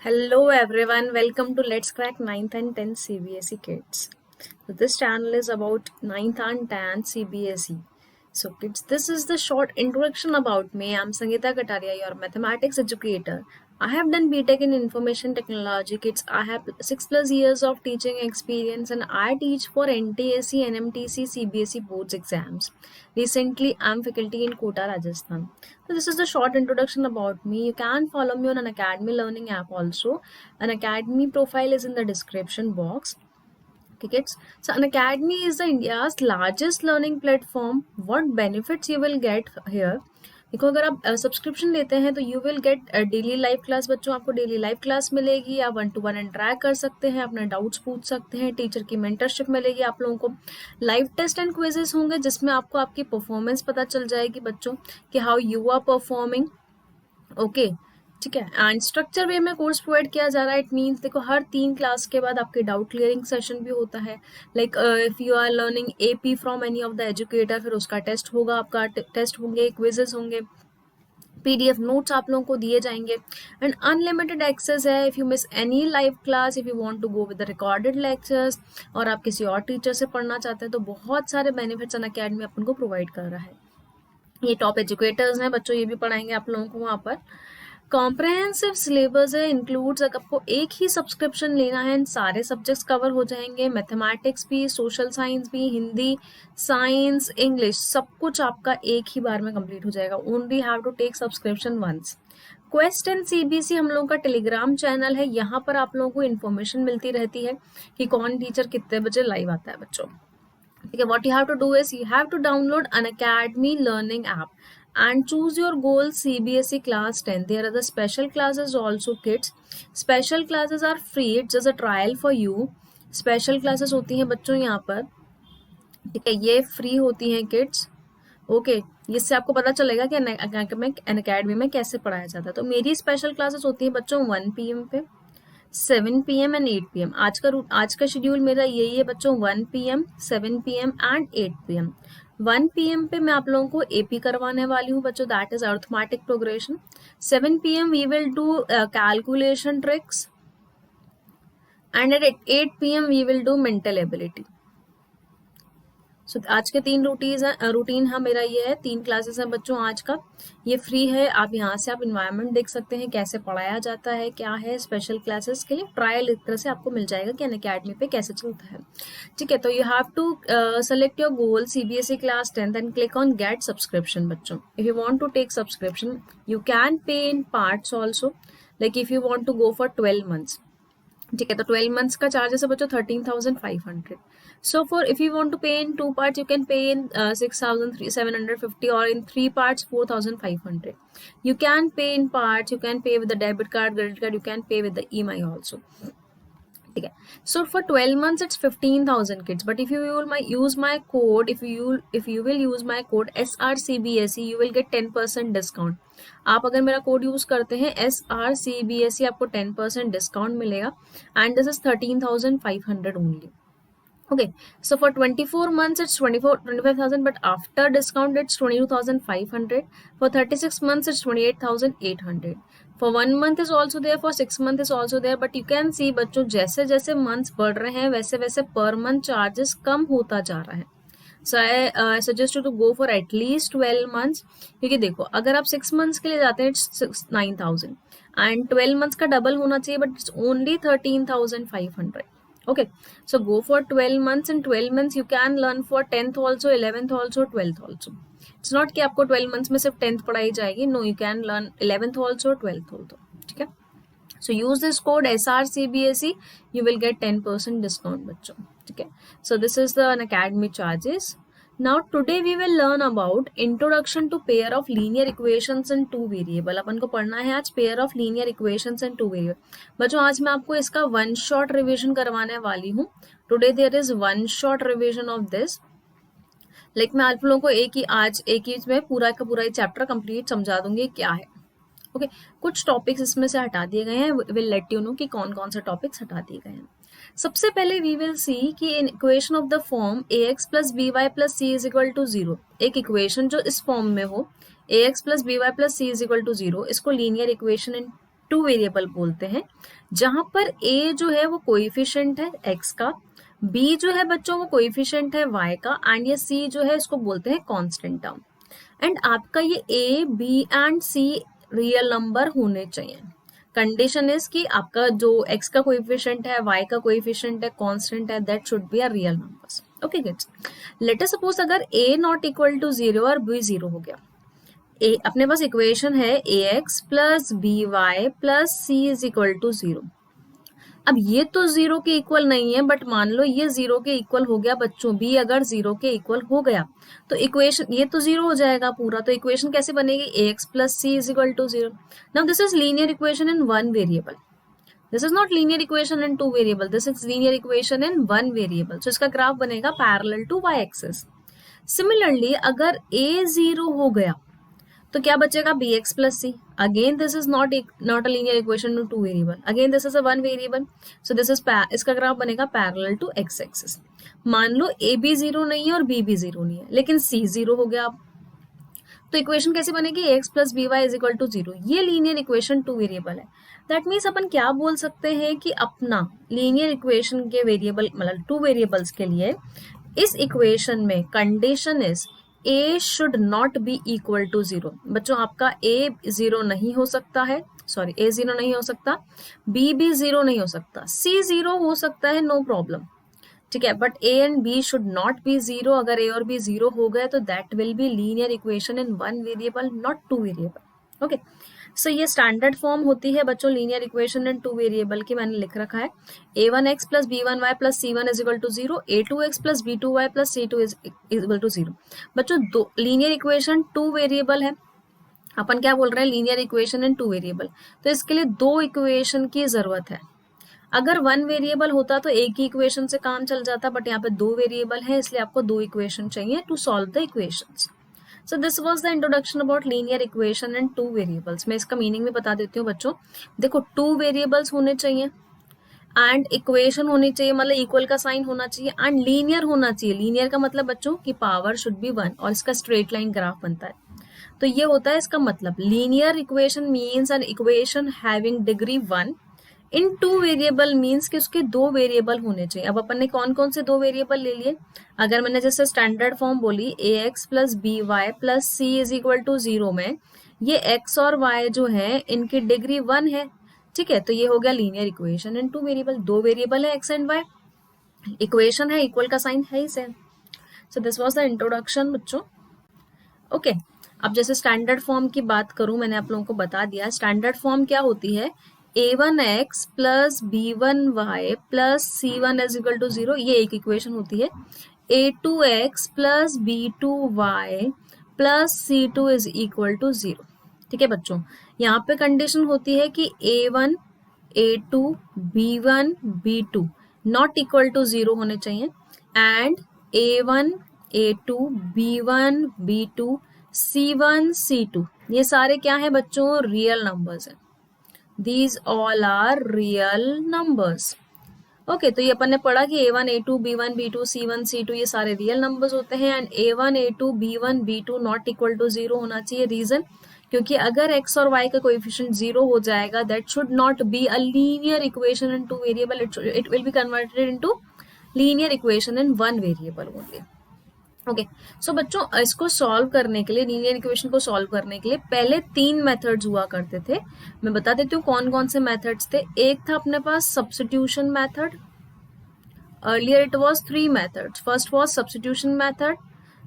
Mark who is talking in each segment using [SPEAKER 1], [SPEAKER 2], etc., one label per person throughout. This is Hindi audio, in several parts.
[SPEAKER 1] Hello everyone, welcome to Let's Crack 9th and 10th CBSE Kids. So this channel is about 9th and 10th CBSE. So kids, this is the short introduction about me. I'm Sangeeta Kataria, your mathematics educator. I have done BTech in Information Technology. Kids, I have 6+ years of teaching experience and I teach for NTSC, NMTC, CBSE boards exams. Recently, I'm faculty in Kota, Rajasthan. So this is the short introduction about me. You can follow me on an Academy Learning app also. An Academy profile is in the description box. Okay, kids. So an academy is the India's largest learning platform. What benefits you will get here? देखो, अगर आप सब्सक्रिप्शन लेते हैं तो you will gate daily live class. बच्चों, आपको डेली लाइव क्लास मिलेगी. आप 1-to-1 इंटरेक्ट कर सकते हैं, अपने डाउट्स पूछ सकते हैं. टीचर की मेंटरशिप मिलेगी आप लोगों को. लाइव टेस्ट एंड क्विजेस होंगे जिसमें आपको आपकी परफॉर्मेंस पता चल जाएगी बच्चों कि how you are performing. Okay, ठीक है. एंड स्ट्रक्चर वे में कोर्स प्रोवाइड किया जा रहा है. इट मीन्स देखो, हर 3 क्लास के बाद आपके डाउट क्लियरिंग सेशन भी होता है. Like if you are learning AP from any of the educator, फिर उसका टेस्ट होगा, आपका टेस्ट होंगे, क्विजेस होंगे, पीडीएफ नोट्स आप लोगों को दिए जाएंगे. एंड अनलिमिटेड एक्सेस है. If you miss any live class, if you want to go with the recorded lectures, और आप किसी और टीचर से पढ़ना चाहते हैं, तो बहुत सारे बेनिफिट्स अनअकैडमी अपन को प्रोवाइड कर रहा है. ये टॉप एजुकेटर्स हैं बच्चों, ये भी पढ़ाएंगे आप लोगों को वहाँ पर. कॉम्प्रहेंसिव सिलेबस है, इंक्लूड्स. आपको एक ही सब्सक्रिप्शन लेना है एंड सारे सब्जेक्ट्स कवर हो जाएंगे. मैथमेटिक्स भी, सोशल साइंस भी, हिंदी, साइंस, इंग्लिश, सब कुछ आपका एक ही बार में कंप्लीट हो जाएगा. Only have to take subscription once. Quest and CBSE हम लोगों का टेलीग्राम चैनल है. यहाँ पर आप लोगों को इन्फॉर्मेशन मिलती रहती है कि कौन टीचर कितने बजे लाइव आता है बच्चों. ठीक है. What you have to do is you have to download Unacademy learning app and choose your goal CBSE class 10. There are the special classes also, kids. Special classes are free. It's just a trial for you. Special classes होती हैं बच्चों यहाँ पर, ठीक है, ये फ्री होती हैं किड्स. ओके, इससे आपको पता चलेगा कि अन अकेडमी में कैसे पढ़ाया जाता है. तो मेरी स्पेशल क्लासेस होती हैं बच्चों 1 PM पे, 7 PM एंड 8 PM. आज का शेड्यूल मेरा यही है बच्चों, 1 PM, 7 PM and 8 PM. 1 PM पे मैं आप लोगों को एपी करवाने वाली हूँ बच्चों, that is arithmetic progression. 7 PM we will do calculation tricks and at 8 PM we will do mental ability. So आज के 3 रूटीन है मेरा ये है. 3 क्लासेस हैं बच्चों आज का. ये फ्री है. आप यहाँ से आप इन्वायरमेंट देख सकते हैं, कैसे पढ़ाया जाता है, क्या है. स्पेशल क्लासेस के लिए ट्रायल एक तरह से आपको मिल जाएगा कि अनअकैडमी पे कैसे चलता है. ठीक है. तो you have to select your goal CBSE class 10 and click on get subscription बच्चों. If you want to take subscription you can pay in parts also. Like if you want to go for 12 months, ठीक है, तो 12 मंथ्स का चार्जेस है बच्चों 13,500. So for if you want to pay in 2 parts you can pay इन 6,750 और इन 3 parts 4,500. You can pay in parts, you can पे with the debit card, credit card, you can पे विद द EMI ऑल्सो. ठीक है. So for 12 months it's 15,000 kids, but if you will use my code, if you will use my code SRCBSE, you will get 10% discount. आप अगर मेरा कोड यूज करते हैं SRCBSE, आपको 10% डिस्काउंट मिलेगा and this is 13,500 only. Okay, so for 24 months it's 25,000, but after discount it's 22,500. For 36 months it's 28,800. For 1 month is also there, for 6 month is also there, but you can see बच्चों जैसे जैसे months बढ़ रहे हैं वैसे वैसे per month charges कम होता जा रहा है. So I suggest you to go for at least 12 months. क्योंकि देखो, अगर आप 6 months के लिए जाते हैं it's 9,000 and 12 months का डबल होना चाहिए, but it's only 13,500. Okay, so go for 12 months. In 12 months you can learn for 10th also, 11th also, 12th also. It's not कि आपको 12 months में सिर्फ 10th पढ़ाई जाएगी. No, you can learn 11th also, 12th also. ठीक है. So use this code SRCBSE, you will get 10% discount बच्चों. ठीक है. So this is the Unacademy charges. Now today we will learn about introduction to pair of linear equations and two variable. अपन को पढ़ना है आज pair of linear equations and two variable. बच्चों आज मैं आपको इसका one shot revision करवाने वाली हूँ. Today there is one shot revision of this. Like मैं आप लोगों को एक ही में पूरा का पूरा चैप्टर कंप्लीट समझा दूंगी क्या है. ओके, कुछ टॉपिक्स इसमें से हटा दिए गए हैं. विल लेट यू नो कि कौन कौन से टॉपिक्स हटा दिए गए हैं. सबसे पहले वी विल सी कि in equation of the form ax plus by plus c is equal to 0, एक इक्वेशन जो इस फॉर्म में हो ax plus by plus c is equal to 0, इसको लीनियर इक्वेशन टू वेरिएबल बोलते हैं, जहां पर a जो है वो कोएफिशिएंट है x का, b जो है बच्चों वो कोएफिशिएंट है y का, एंड ये c जो है इसको बोलते हैं कांस्टेंट टर्म। एंड आपका ये a b and c real number होने चाहिए। कंडीशन इज कि आपका जो x का कोएफिशिएंट है, y का कोएफिशिएंट है, कांस्टेंट है, that should be a real numbers. Okay kids, let us suppose अगर a नॉट इक्वल टू 0 और b 0 हो गया, अपने पास इक्वेशन है ax plus B Y plus C is equal to 0। अब ये तो 0 के इक्वल नहीं है, बट मान लो ये 0 के इक्वल हो गया बच्चों, b अगर 0 के इक्वल हो गया तो इक्वेशन ये तो 0 हो जाएगा पूरा, तो इक्वेशन कैसे बनेगी, ax plus C is equal to 0। Now this is linear equation in one variable, this is not linear equation in two variable, this is linear equation in one variable. So इसका ग्राफ बनेगा parallel to y axis. Similarly अगर a 0 हो गया तो क्या बचेगा, bx plus c. Again this is not a linear equation to two variable, again this is a one variable, so this is इसका ग्राफ बनेगा पैरेलल टू x एक्सिस। मान लो a भी 0 नहीं है और b भी 0 नहीं है, लेकिन c 0 हो गया, अब तो इक्वेशन कैसे बनेगी, ax plus B Y is equal to 0। ये लीनियर इक्वेशन टू वेरिएबल है। दैट मीन्स अपन क्या बोल सकते हैं कि अपना लीनियर इक्वेशन के वेरिएबल मतलब टू वेरिएबल्स के लिए इस इक्वेशन में condition is a should not be equal to 0। बच्चों आपका a 0 नहीं हो सकता है, सॉरी a 0 नहीं हो सकता, b भी 0 नहीं हो सकता, c 0 हो सकता है, नो प्रॉब्लम, ठीक है, but a and b should not be 0। अगर a और b 0 हो गए तो that will be linear equation in one variable, not two variable. Okay, so ये स्टैंडर्ड फॉर्म होती है बच्चों linear equation in two variable की, मैंने लिख रखा है a1x plus b1y plus c1 is equal to 0, a2x plus b2y plus c2 is equal to 0। बच्चों दो लीनियर इक्वेशन टू वेरिएबल है, अपन क्या बोल रहे हैं, linear equation in two variable, तो इसके लिए दो इक्वेशन की जरूरत है। अगर वन वेरिएबल होता तो एक ही इक्वेशन से काम चल जाता, बट यहाँ पे दो वेरिएबल है इसलिए आपको दो इक्वेशन चाहिए to solve the equations. So this was the introduction about linear equation and two variables. मैं इसका मीनिंग भी बता देती हूँ बच्चों। देखो, टू वेरिएबल्स होने चाहिए एंड इक्वेशन होनी चाहिए, मतलब इक्वल का साइन होना चाहिए, एंड लीनियर होना चाहिए। लीनियर का मतलब बच्चों की पावर शुड बी 1 और इसका स्ट्रेट लाइन ग्राफ बनता है। तो ये होता है इसका मतलब, linear equation means an equation having degree 1 in two variable means कि उसके दो वेरिएबल होने चाहिए। अब अपन ने कौन कौन से दो वेरिएबल ले लिए, अगर मैंने जैसे स्टैंडर्ड फॉर्म बोली ax plus B Y plus C is equal to 0 में ये x और y जो है इनकी डिग्री 1 है, ठीक है, तो ये हो गया linear equation in two variable. दो वेरिएबल है x एंड y, इक्वेशन है, इक्वल का साइन है ही same. So this was the introduction बच्चों। ओके, अब जैसे स्टैंडर्ड फॉर्म की बात करूं, मैंने आप लोगों को बता दिया स्टैंडर्ड फॉर्म क्या होती है, a1x plus b1y plus c1 is equal to 0, ये एक इक्वेशन होती है। a2x plus b2y plus c2 is equal to 0, ठीक है बच्चों। यहाँ पे कंडीशन होती है कि a1 a2 b1 b2 not equal to 0 होने चाहिए, and a1 a2 b1 b2 c1 c2 ये सारे क्या है बच्चों, रियल नंबर्स हैं। These all are real numbers. Okay, तो ये अपन ने पढ़ा कि a1 a2 b1 b2 c1 c2 ये सारे रियल नंबर्स होते हैं, and a1 a2 b1 b2 not equal to 0 होना चाहिए। रीजन, क्योंकि अगर x और y का कोएफिशिएंट 0 हो जाएगा that should not be a linear equation in two variable, it will be converted into linear equation in one variable only. Okay, so बच्चों इसको सॉल्व करने के लिए, लीनियर इक्वेशन को सॉल्व करने के लिए पहले तीन मेथड्स हुआ करते थे। मैं बता देती हूँ कौन कौन से मेथड्स थे। एक था अपने पास substitution method, earlier it was three methods. First was substitution method,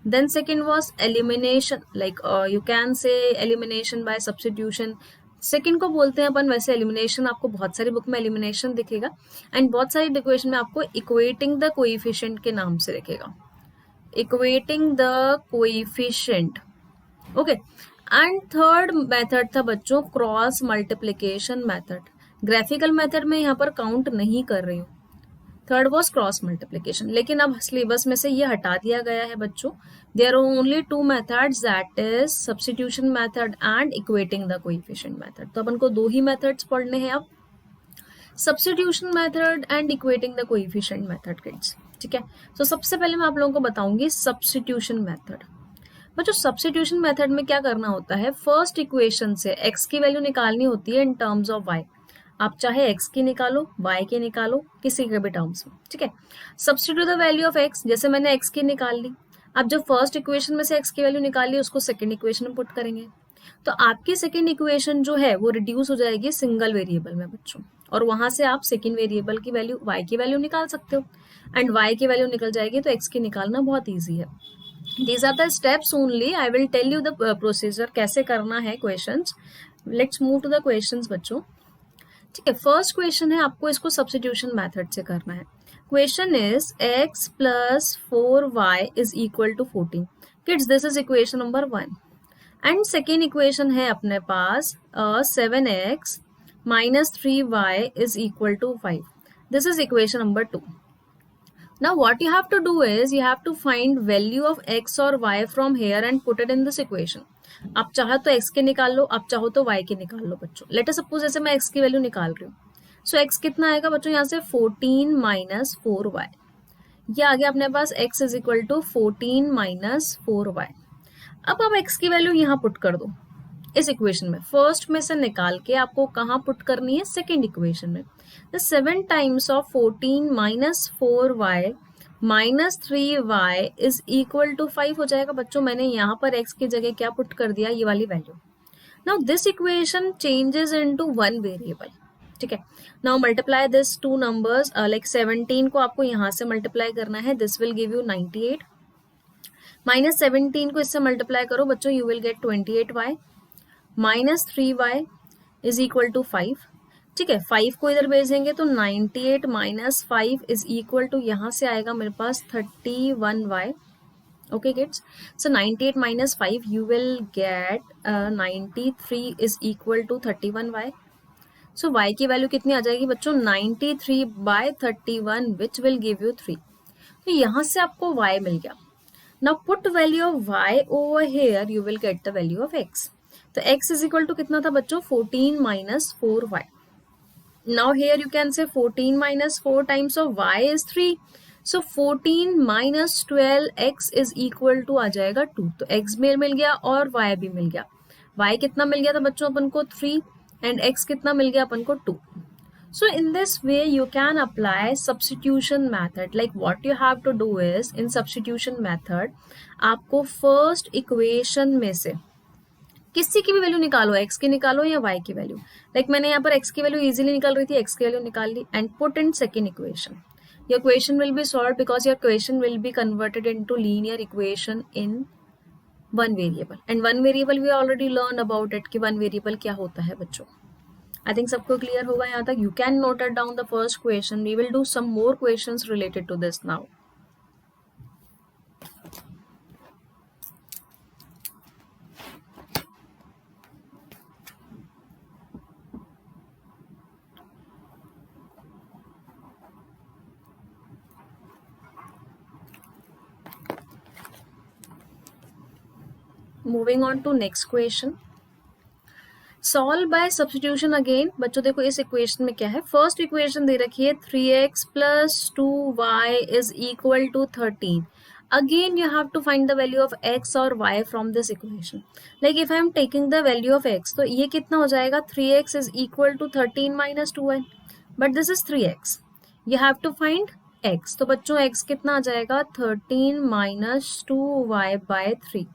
[SPEAKER 1] then second was elimination, like you can say elimination by substitution, second को बोलते हैं अपन वैसे एलिमिनेशन, आपको बहुत सारी बुक में एलिमिनेशन दिखेगा, एंड बहुत सारी इक्वेशन में आपको इक्वेटिंग द कोएफिशिएंट के नाम से दिखेगा, equating the coefficient। Okay, and third method था बच्चों cross multiplication method. Graphical method में यहाँ पर काउंट नहीं कर रही हूँ। थर्ड वाज क्रॉस मल्टीप्लिकेशन, लेकिन अब सिलेबस में से ये हटा दिया गया है बच्चों। There are only two methods, that is substitution method and equating the coefficient method. तो अपन को दो ही मेथड्स पढ़ने हैं अब, substitution method and equating the coefficient method kids, ठीक है। तो सबसे पहले मैं आप लोगों को बताऊंगी सब्स्टिट्यूशन मेथड। बच्चों सब्स्टिट्यूशन मेथड में क्या करना होता है, फर्स्ट इक्वेशन से x की वैल्यू निकालनी होती है इन टर्म्स ऑफ y। आप चाहे x की निकालो, y की निकालो, किसी के भी टर्म्स में, ठीक है। Substitute the value of x, जैसे मैंने x की निकाल ली, अब जो फर्स्ट इक्वेशन में से x की वैल्यू निकाली उसको सेकंड इक्वेशन में पुट करेंगे, तो आपकी सेकंड इक्वेशन जो है वो रिड्यूस हो जाएगी सिंगल वेरिएबल में बच्चों, और वहां से आप सेकंड वेरिएबल की वैल्यू y की वैल्यू निकाल सकते हो, एंड y की वैल्यू निकल जाएगी तो x की निकालना बहुत ईजी है। These are the steps only. I will tell you the procedure कैसे करना है questions. Let's move to the questions बच्चों। ठीक है, फर्स्ट क्वेश्चन है, आपको इसको सब्स्टिट्यूशन मेथड से करना है। Question is x plus 4y is equal to 14। Kids this is equation number 1 एंड सेकेंड इक्वेशन है अपने पास 7x minus 3y is equal to 5। This is equation number 2। Now what you have to do is you have to find value of x or y from here and put it in this equation. आप चाहो तो x के निकाल लो, आप चाहो तो y के निकाल लो बच्चों। लेट अस सपोज जैसे मैं x की वैल्यू निकाल रही हूँ, सो x कितना आएगा बच्चों, यहाँ से 14 माइनस 4y, ये आ गया अपने पास x is equal to 14 minus 4y। अब आप x की वैल्यू यहाँ पुट कर दो इस इक्वेशन में, फर्स्ट में से निकाल के आपको कहाँ पुट करनी है, सेकेंड इक्वेशन में। 7 times of 14 minus 4y minus 3y is equal to 5 हो जाएगा बच्चों। मैंने यहाँ पर x की जगह क्या पुट कर दिया, ये वाली value. Now this equation changes into one variable, ठीक है। Now multiply this two numbers, like 17 को आपको यहाँ से मल्टीप्लाई करना है, this will give you 98, minus 17 को इससे मल्टीप्लाई करो बच्चों, you will get 28y minus 3y is equal to 5, ठीक है। 5 को इधर भेजेंगे तो 98 माइनस 5 इज इक्वल टू, यहाँ से आएगा मेरे पास 31y। Okay kids, so 98 minus 5 you will get 93 is equal to 31y। सो y की वैल्यू कितनी आ जाएगी बच्चों, 93 by 31 which will give you 3। तो यहाँ से आपको y मिल गया। Now put value of y over here, you will get the value of x। तो x इज इक्वल टू कितना था बच्चों, 14 minus 4y। Now here you can say 14 minus 4 times of y is 3. So 14 minus 12x is equal to आ जाएगा 2। तो x भी मिल गया और y भी मिल गया। y कितना मिल गया था बच्चों अपन को 3 and x कितना मिल गया अपन को 2। So in this way you can apply substitution method. Like what you have to do is in substitution method आपको first equation में से किसी की भी वैल्यू निकालो, x की निकालो या y की वैल्यू। लाइक मैंने यहाँ पर x की वैल्यू इजीली निकाल रही थी, x की वैल्यू निकाल ली and put in second equation. Your question will be solve because your question will be converted into linear equation in one variable, and one variable we already learn about it कि वन वेरिएबल क्या होता है बच्चों। आई थिंक सबको क्लियर होगा यहाँ तक। You can note it down the first question, we will do some more questions related to this now. Moving on to next question, solve by substitution again. बच्चों देखो इस इक्वेशन में क्या है, फर्स्ट इक्वेशन दे रखी है 3x plus 2y is equal to 13। Again you have to find the value of x और y from this equation. Like if I am taking the value of x, तो ये कितना हो जाएगा, 3x is equal to 13 minus 2y, but this is 3x, you have to find x। तो बच्चों x कितना आ जाएगा, 13 minus 2y by 3।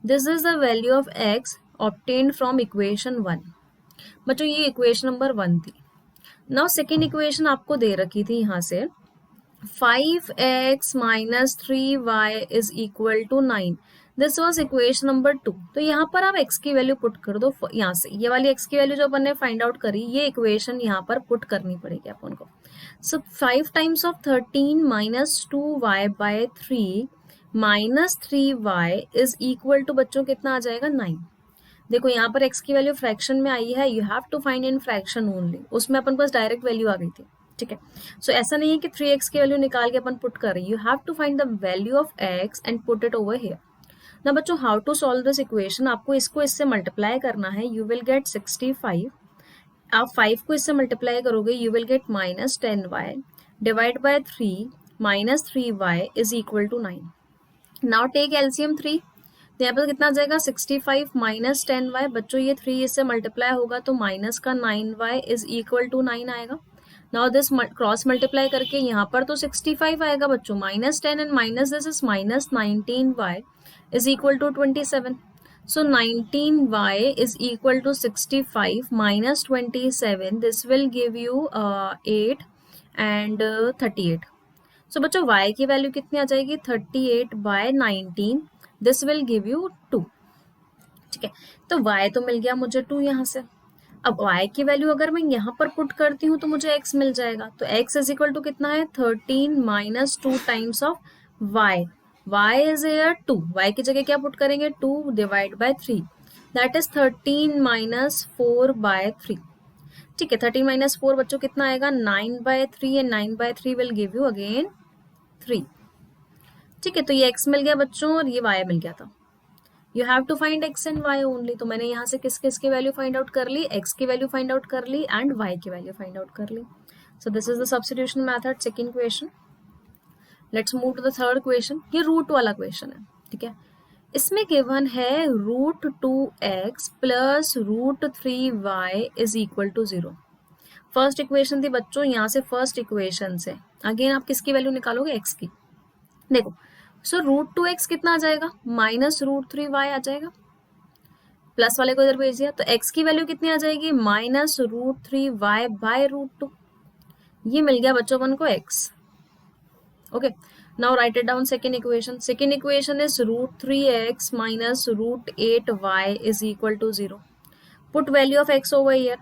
[SPEAKER 1] This is the value of x obtained from equation 1। बच्चों ये इक्वेशन नंबर 1 थी। नाउ सेकेंड इक्वेशन आपको दे रखी थी यहाँ से 5x minus 3y is equal to 9। This was equation number 2। तो यहाँ पर आप x की वैल्यू पुट कर दो, यहाँ से ये वाली x की वैल्यू जो अपन ने फाइंड आउट करी, ये इक्वेशन यहाँ पर पुट करनी पड़ेगी अपन को। So 5 times of 13 minus 2y by 3 minus 3y is equal to बच्चों कितना आ जाएगा, 9। देखो यहाँ पर x की वैल्यू फ्रैक्शन में आई है, you have to find in fraction only, उसमें अपन पास डायरेक्ट वैल्यू आ गई थी, ठीक है। सो ऐसा नहीं है कि 3x की वैल्यू निकाल के अपन पुट कर रहे हैं, you have to find the value of x and put it over here. ना बच्चों how to solve this equation, आपको इसको इससे मल्टीप्लाई करना है, यू विल गेट 65। आप 5 को इससे मल्टीप्लाई करोगे, you will get minus 10y divide by 3 minus 3y is equal to 9। Now take LCM 3। तो यहाँ पर कितना आ जाएगा 65 माइनस 10y। बच्चों ये 3 इससे मल्टीप्लाई होगा तो माइनस का 9y इज इक्वल टू 9 आएगा। नाउ दिस क्रॉस मल्टीप्लाई करके यहाँ पर तो 65 आएगा बच्चों, minus 10 and minus this is minus 19y is equal to 27। So 19y is equal to 65 minus 27. This will give you 8 and 38. So बच्चों y की वैल्यू कितनी आ जाएगी 38 by 19. This will give you 2. ठीक है, तो y तो मिल गया मुझे 2 यहाँ से। अब y की वैल्यू अगर मैं यहाँ पर पुट करती हूँ तो मुझे x मिल जाएगा। तो x इज इक्वल टू कितना है 13 माइनस 2 times of y। y is here 2, y की जगह क्या पुट करेंगे 2 divide by 3, that is 13 minus 4 by 3। ठीक है, 13 माइनस 4 बच्चों कितना आएगा 9 by 3 and 9 by 3 will give you again 3। ठीक है, तो ये x मिल गया बच्चों और ये y मिल गया था। You have to find x and y only. तो मैंने यहाँ से किस किस की वैल्यू फाइंड आउट कर ली, x की वैल्यू फाइंड आउट कर ली एंड y की वैल्यू फाइंड आउट कर ली। So this is the substitution method, second question. Let's move to the third question. ये रूट वाला क्वेश्चन है। ठीक है, इसमें गिवन है root 2x plus root 3y is equal to 0। First equation थी बच्चों, यहाँ से फर्स्ट इक्वेशन से अगेन आप किसकी वैल्यू निकालोगे x की। देखो सो रूट 2x कितना आ जाएगा माइनस रूट 3y आ जाएगा, प्लस वाले को इधर भेज दिया तो x की वैल्यू कितनी आ जाएगी minus root 3y bye root 2। ये मिल गया बच्चों अपन को x। Okay, now write it down second equation. Second equation is root 3x minus root 8y is equal to 0। Put value of x over here.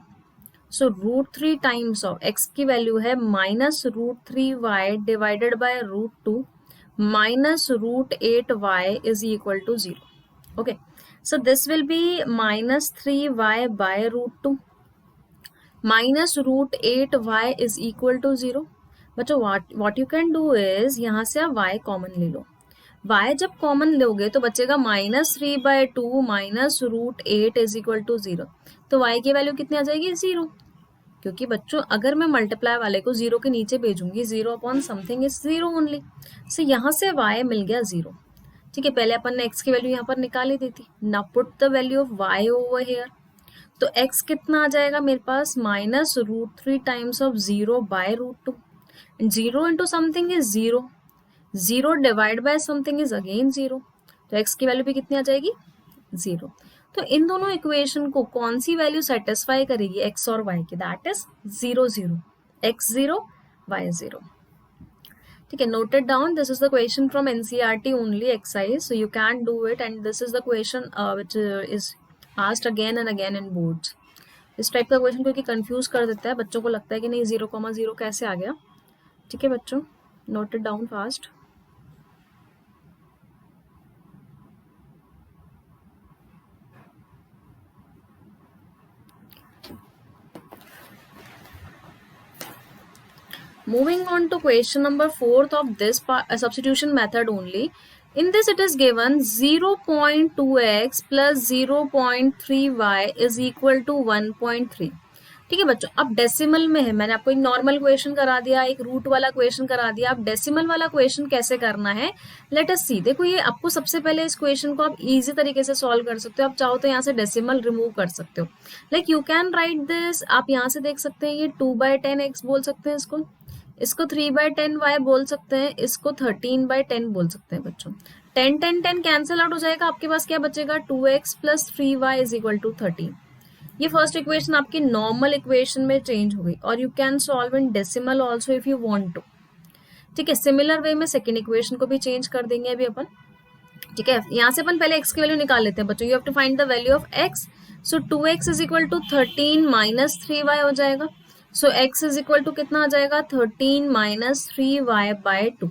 [SPEAKER 1] So root 3 times of x की वैल्यू है minus root 3y divided by root 2 minus root 8y is equal to 0. Okay, so this will be minus 3y by root 2 minus root 8y is equal to 0. बच्चों what you can do is यहाँ से आप y कॉमन ले लो। y जब कॉमन लोगे तो बचेगा minus 3/2 minus root 8 is equal to 0। तो y की वैल्यू कितनी आ जाएगी 0, क्योंकि बच्चों अगर मैं मल्टीप्लाई वाले को 0 के नीचे भेजूंगी 0 अपॉन समथिंग इज 0 ओनली। सो यहाँ से y मिल गया 0। ठीक है, पहले अपन ने x की वैल्यू यहाँ पर निकाली दी थी। Now put the value of y over here. तो x कितना आ जाएगा मेरे पास minus root 3 times of 0 by root 2। 0 into something is 0, 0 divide by something is again 0। तो x की वैल्यू भी कितनी आ जाएगी 0। तो इन दोनों इक्वेशन को कौन सी वैल्यू सेटिस्फाई करेगी x और y की, दैट इज 0 0, x 0 y 0। ठीक है, noted down, this is the question from NCERT only exercise, so you can do it and this is the question which is asked again and again in boards. इस टाइप का क्वेश्चन क्योंकि कंफ्यूज कर देता है, बच्चों को लगता है कि नहीं 0,0 कैसे आ गया। ठीक है बच्चों, noted down fast. Moving on to question number 4th of this substitution method only. In this it is given 0.2x plus 0.3y is equal to 1.3. ठीक है बच्चों, अब डेसिमल में है। मैंने आपको एक नॉर्मल क्वेश्चन करा दिया, एक रूट वाला क्वेश्चन करा दिया। अब डेसिमल वाला क्वेश्चन कैसे करना है लेट अस सी। देखो ये आपको सबसे पहले इस क्वेश्चन को आप इजी तरीके से सॉल्व कर सकते हो। आप चाहो तो यहाँ से डेसिमल रिमूव कर सकते हो। Like you can write this, आप यहाँ से देख सकते हैं ये 2/10x बोल सकते हैं इसको 3/10y बोल सकते हैं, इसको 13/10 बोल सकते हैं बच्चों। 10 10 10 कैंसिल आउट हो जाएगा, आपके पास क्या बचेगा 2x plus 3y is equal to 13। ये फर्स्ट इक्वेशन आपकी नॉर्मल इक्वेशन में चेंज हो गई और you can solve in decimal also if you want to. ठीक है, सिमिलर वे में सेकेंड इक्वेशन को भी चेंज कर देंगे अभी अपन। ठीक है, यहाँ से अपन पहले x की वैल्यू निकाल लेते हैं बच्चों। You have to find the value of x। So 2x is equal to 13 minus 3y हो जाएगा। So x is equal to कितना आ जाएगा 13 माइनस 3y बाय 2।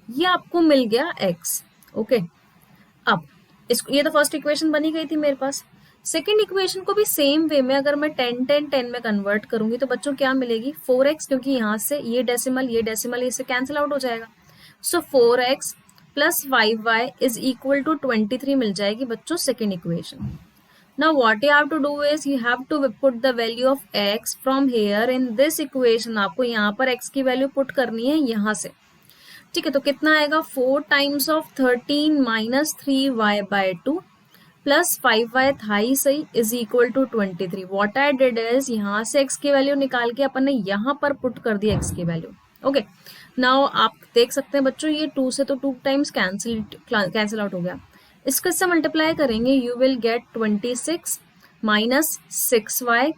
[SPEAKER 1] ये आपको मिल गया x। ओके, अब इसको, ये तो फर्स्ट इक्वेशन बनी गई थी मेरे पास। सेकेंड इक्वेशन को भी सेम वे में अगर मैं 10 10 10 में कन्वर्ट करूंगी तो बच्चों क्या मिलेगी 4x, क्योंकि यहाँ से ये डेसिमल इससे कैंसिल आउट हो जाएगा। So 4x plus 5y is equal to 23 मिल जाएगी बच्चों second equation. Now what you have to do is you have to put the value of x from here in this equation। आपको यहाँ पर x की वैल्यू पुट करनी है यहाँ से। ठीक है, तो कितना आएगा 4 times of 13 minus 3y/2 plus 5y था ही सही is equal to 23। What I did is यहाँ से x की वैल्यू निकाल के अपन ने यहाँ पर पुट कर दी x की वैल्यू। ओके, नाउ आप देख सकते हैं बच्चों ये 2 से तो 2 टाइम्स कैंसिल आउट हो गया। इसको इससे मल्टीप्लाई करेंगे, you will get 26 minus 6y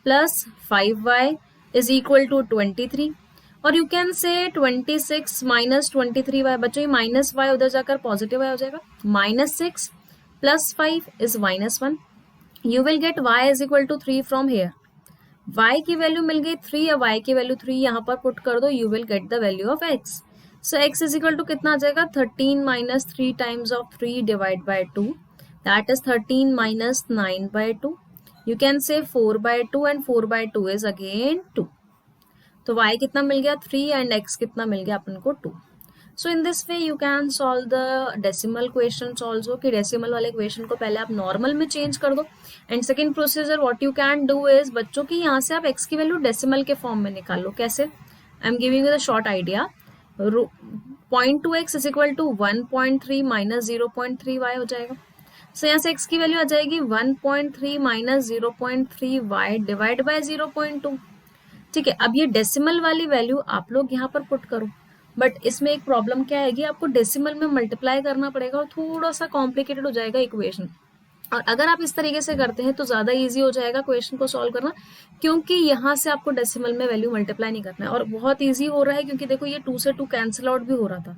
[SPEAKER 1] plus 5y is equal to 23। और यू कैन से 26 माइनस 23y, बच्चों ये माइनस y उधर जाकर पॉजिटिव y हो जाएगा, minus 6 plus 5 is minus 1। You will get y is equal to 3 from here. y की वैल्यू मिल गई 3 या y की वैल्यू 3 यहाँ पर पुट कर दो, you will get the value of x। So x is equal to कितना आ जाएगा 13 minus 3 times of 3 divide by 2, that is 13 minus 9/2। You can say 4/2 and 4/2 is again 2। तो y कितना मिल गया 3 एंड x कितना मिल गया अपन को 2। So in this way you can solve the decimal question also, कि डेसिमल वाले क्वेश्चन को पहले आप नॉर्मल में चेंज कर दो। And second procedure what you can do is बच्चों की यहाँ से आप x की वैल्यू डेसिमल के फॉर्म में निकाल लो। कैसे? I am giving you the short idea. 0.2x is equal to 1.3 minus 0.3y हो जाएगा। सो यहाँ से x की वैल्यू आ जाएगी 1.3 माइनस 0.3y डिवाइड बाय 0.2। ठीक है, अब ये डेसिमल वाली वैल्यू आप लोग यहाँ पर पुट करो, बट इसमें एक प्रॉब्लम क्या आएगी, आपको डेसिमल में मल्टीप्लाई करना पड़ेगा और थोड़ा सा कॉम्प्लिकेटेड हो जाएगा इक्वेशन। और अगर आप इस तरीके से करते हैं तो ज़्यादा इजी हो जाएगा क्वेश्चन को सॉल्व करना, क्योंकि यहाँ से आपको डेसिमल में वैल्यू मल्टीप्लाई नहीं करना है। और बहुत ईजी हो रहा है क्योंकि देखो ये 2 से 2 कैंसिल आउट भी हो रहा था।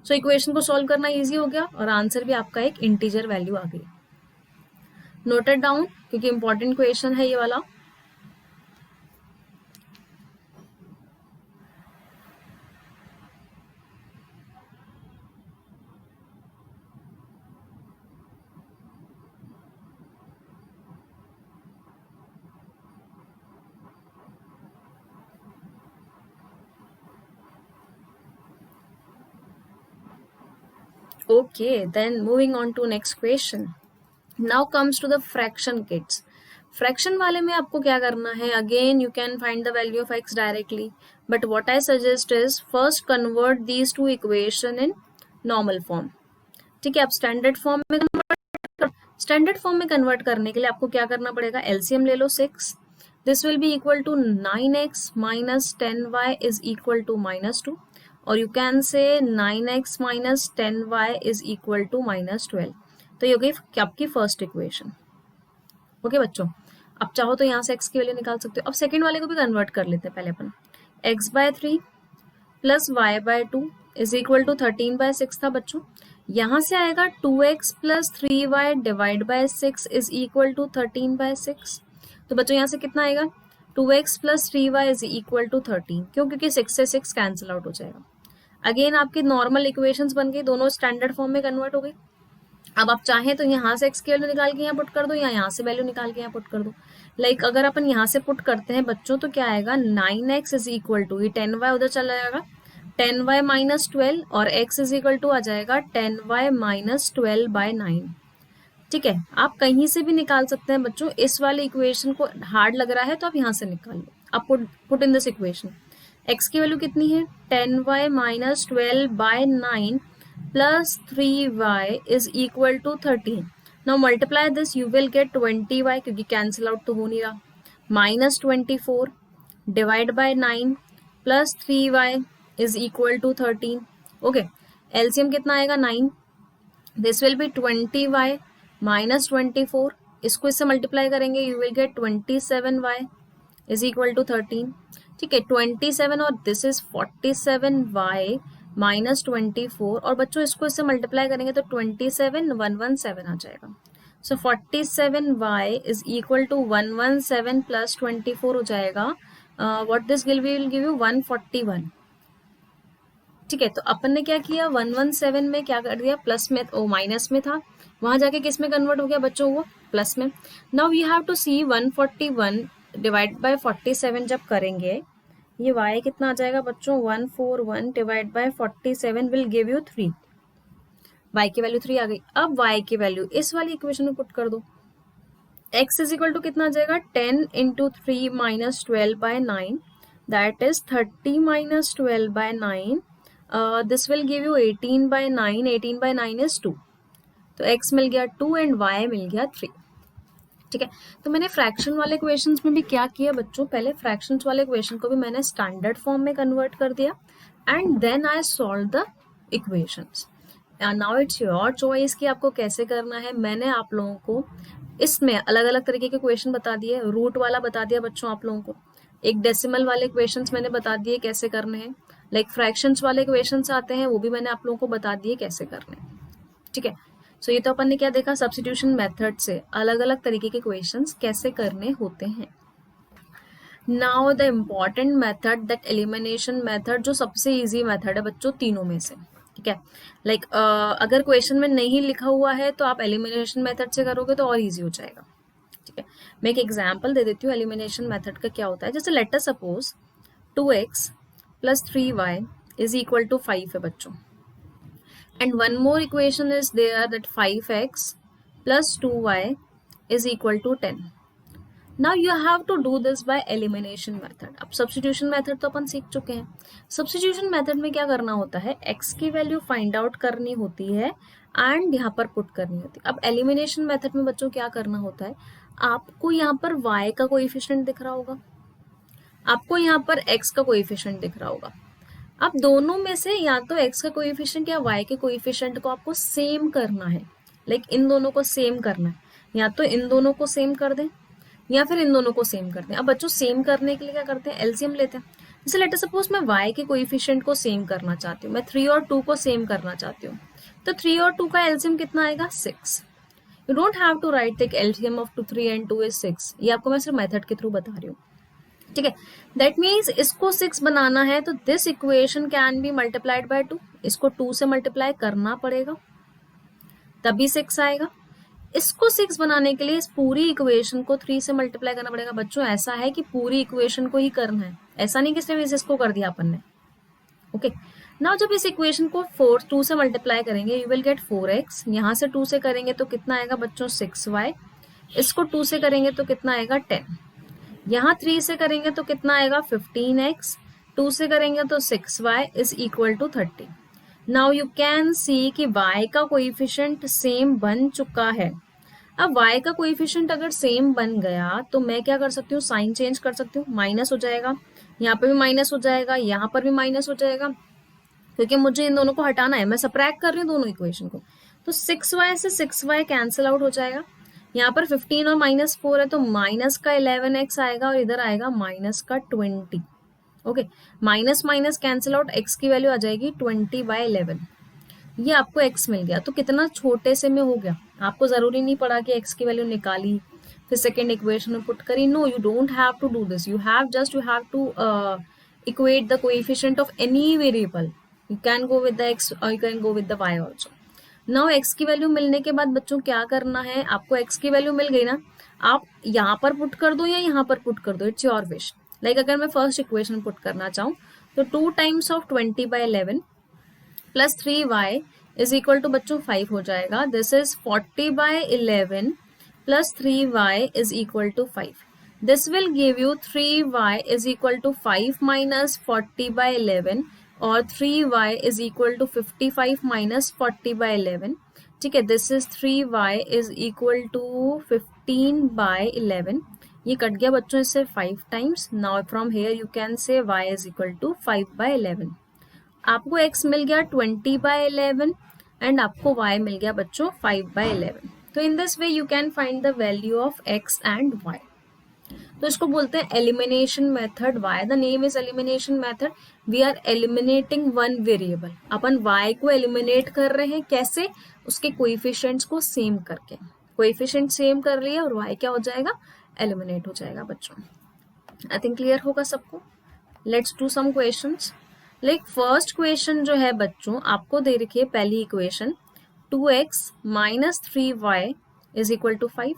[SPEAKER 1] सो इक्वेशन को सॉल्व करना ईजी हो गया और आंसर भी आपका एक इंटीजर वैल्यू आ गई। नोटेड डाउन, क्योंकि इंपॉर्टेंट क्वेश्चन है ये वाला। Okay, then moving on to next question. Now comes to the fraction kids. Fraction वाले में आपको क्या करना है, again you can find the value of x directly, but what I suggest is first convert these two equation in normal form. ठीक है, आप स्टैंडर्ड फॉर्म में कन्वर्ट करने के लिए आपको क्या करना पड़ेगा, एलसीएम ले लो 6, this will be equal to 9x minus 10y is equal to -2, और यू कैन से 9x minus 10y is equal to -12। तो ये हो गई आपकी फर्स्ट इक्वेशन। ओके बच्चों, अब चाहो तो यहाँ से x की वैल्यू निकाल सकते हो। अब सेकंड वाले को भी कन्वर्ट कर लेते हैं पहले अपन। x/3 plus y/2 is equal to 13/6 था बच्चों। यहाँ से आएगा 2x plus 3y divide by 6 is equal to 13/6। तो बच्चों यहाँ से कितना आएगा 2x plus 3y is equal to 13, क्यों? क्योंकि 6 से 6 कैंसिल आउट हो जाएगा। अगेन आपकी नॉर्मल इक्वेशंस बन गई, दोनों स्टैंडर्ड फॉर्म में कन्वर्ट हो गई। अब आप चाहें तो यहाँ से x की वैल्यू निकाल के यहाँ पुट कर दो, या यहाँ से वैल्यू निकाल के यहाँ पुट कर दो। लाइक अगर अपन यहाँ से पुट करते हैं बच्चों तो क्या आएगा 9x इज इक्वल टू, ये 10y उधर चला जाएगा 10y माइनस 12, और x इज इक्वल टू आ जाएगा 10y माइनस 12/9। ठीक है, आप कहीं से भी निकाल सकते हैं बच्चों। इस वाले इक्वेशन को हार्ड लग रहा है तो आप यहाँ से निकाल लो। आप put in this equation, x की वैल्यू कितनी है 10y minus 12/9 plus 3y is equal to 13। Now multiply this, you will get 20y, क्योंकि कैंसिल आउट तो हो नहीं रहा, minus 24 divide by 9 plus 3y is equal to 13। Okay, LCM कितना आएगा 9, this will B 20y minus 24, इसको इससे मल्टीप्लाई करेंगे, you will get 27y is equal to 13। ठीक है, 27 और दिस इज 47y माइनस 24, और बच्चों इसको इससे मल्टीप्लाई करेंगे तो 27117 आ जाएगा। So 47y is equal to 117 plus 24 हो जाएगा। What this will give you 141। ठीक है, तो अपन ने क्या किया 117 में क्या कर दिया, प्लस में, ओ माइनस में था, वहां जाके किस में कन्वर्ट हो गया बच्चों, वो प्लस में। Now you have to see 141 divide by 47 जब करेंगे, ये y कितना आ जाएगा बच्चों 141 divide by 47 will give you 3, y की वैल्यू 3 आ गई। अब y की वैल्यू इस वाली इक्वेशन में पुट कर दो, x इज इक्वल टू कितना आ जाएगा 10 into 3 minus 12/9, that is 30 minus 12/9 this will give you 18/9, 18/9 is 2, तो x मिल गया 2 एंड y मिल गया 3। ठीक है, तो मैंने फ्रैक्शन वाले क्वेश्चंस में भी क्या किया बच्चों, पहले फ्रैक्शंस वाले क्वेश्चन को भी मैंने स्टैंडर्ड फॉर्म में कन्वर्ट कर दिया and then I solve the equations. Now it's your choice कि आपको कैसे करना है। मैंने आप लोगों को इसमें अलग अलग तरीके के क्वेश्चन बता दिए, रूट वाला बता दिया बच्चों आप लोगों को, एक डेसिमल वाले क्वेश्चंस मैंने बता दिए कैसे करने हैं, लाइक फ्रैक्शंस वाले क्वेश्चंस आते हैं वो भी मैंने आप लोगों को बता दिए कैसे करने हैं। ठीक है, सो ये तो अपन ने क्या देखा, सब्स्टिट्यूशन मेथड से अलग अलग तरीके के क्वेश्चंस कैसे करने होते हैं। Now the important method, that elimination method, जो सबसे इजी मेथड है बच्चों तीनों में से। ठीक है, लाइक अगर क्वेश्चन में नहीं लिखा हुआ है तो आप एलिमिनेशन मेथड से करोगे तो और इजी हो जाएगा। ठीक है, मैं एक एग्जाम्पल दे देती हूँ एलिमिनेशन मेथड का क्या होता है। जैसे late us suppose 2x + 3y = 5 है बच्चों, and one more equation is there that 5x + 2y = 10. Now you have to do this by elimination method. अब substitution method तो अपन सीख चुके हैं। substitution method में क्या करना होता है, x की वैल्यू फाइंड आउट करनी होती है एंड यहाँ पर पुट करनी होती है। अब एलिमिनेशन मेथड में बच्चों क्या करना होता है, आपको यहाँ पर y का कोएफिशिएंट दिख रहा होगा, आपको यहाँ पर x का कोएफिशिएंट दिख रहा होगा। अब दोनों में से या तो x का कोएफिशिएंट या y के कोएफिशिएंट को आपको सेम करना है, लाइक इन दोनों को सेम करना है, या तो इन दोनों को सेम कर दें या फिर इन दोनों को सेम कर दें। अब बच्चों सेम करने के लिए क्या करते हैं, एलसीएम लेते हैं। जैसे लेट अस सपोज मैं y के कोएफिशिएंट को सेम करना चाहती हूँ, मैं 3 और 2 को सेम करना चाहती हूँ, तो 3 और 2 का एलसीएम कितना आएगा, 6। You don't have to write the LCM of 2 3 and 2 is 6, ये आपको मैं सिर्फ मेथड के थ्रू बता रही हूँ। ठीक है, दैट मीन्स इसको 6 बनाना है तो this equation can be multiplied by 2, इसको 2 से मल्टीप्लाई करना पड़ेगा तभी 6 आएगा। इसको 6 बनाने के लिए इस पूरी इक्वेशन को 3 से मल्टीप्लाई करना पड़ेगा। बच्चों ऐसा है कि पूरी इक्वेशन को ही करना है, ऐसा नहीं कि सिर्फ इसको कर दिया अपन ने। ओके, नाउ जब इस इक्वेशन को 2 से मल्टीप्लाई करेंगे यू विल गेट 4x, यहाँ से 2 से करेंगे तो कितना आएगा बच्चों 6y, इसको 2 से करेंगे तो कितना आएगा 10, यहाँ 3 से करेंगे तो कितना आएगा 15x, 2 से करेंगे तो 6y = 30। Now you can see कि y का कोएफिशिएंट सेम बन चुका है। अब y का कोएफिशिएंट अगर सेम बन गया तो मैं क्या कर सकती हूँ, साइन चेंज कर सकती हूँ, माइनस हो जाएगा, यहाँ पे भी माइनस हो जाएगा, यहाँ पर भी माइनस हो जाएगा, क्योंकि मुझे इन दोनों को हटाना है, मैं सबट्रैक्ट कर रही हूँ दोनों इक्वेशन को। तो 6y से 6y कैंसिल आउट हो जाएगा, यहाँ पर 15 और -4 है तो माइनस का 11x आएगा और इधर आएगा माइनस का 20। Okay, minus minus cancel out, x की वैल्यू आ जाएगी 20/11। ये आपको x मिल गया, तो कितना छोटे से में हो गया। आपको जरूरी नहीं पड़ा कि x की वैल्यू निकाली फिर सेकेंड इक्वेशन में पुट करी, no you don't have to do this, you have to equate the coefficient of any variable, you can go with the x और you can go with the y also. Now x की वैल्यू मिलने के बाद बच्चों क्या करना है, आपको x की वैल्यू मिल गई ना, आप यहाँ पर पुट कर दो या यहाँ पर पुट कर दो, इट्स योर विश। लाइक अगर मैं फर्स्ट इक्वेशन पुट करना चाहूँ तो 2 टाइम्स ऑफ 20/11 प्लस 3y = बच्चों 5 हो जाएगा। This is 40/11 plus 3y = 5। This will give you 3y = 5 minus 40/11 और 3y = 55 माइनस 40/11। ठीक है, दिस इज 3y = 15/11। ये कट गया बच्चों इससे 5 times. Now from here you can से y = 5/11। आपको x मिल गया 20/11 एंड आपको y मिल गया बच्चों 5/11। तो in this way you can find the value of x and y। तो इसको बोलते हैं elimination method. Why the name is elimination method, we are eliminating one variable. अपन y को एलिमिनेट कर रहे हैं, कैसे, उसके कोएफिशिएंट्स को सेम करके। कोएफिशिएंट सेम कर लिए और y क्या हो जाएगा, एलिमिनेट हो जाएगा बच्चों। आई थिंक क्लियर होगा सबको। Let's do some questions. Like first question जो है बच्चों, आपको दे रखी है पहली equation 2x minus 3y = 5।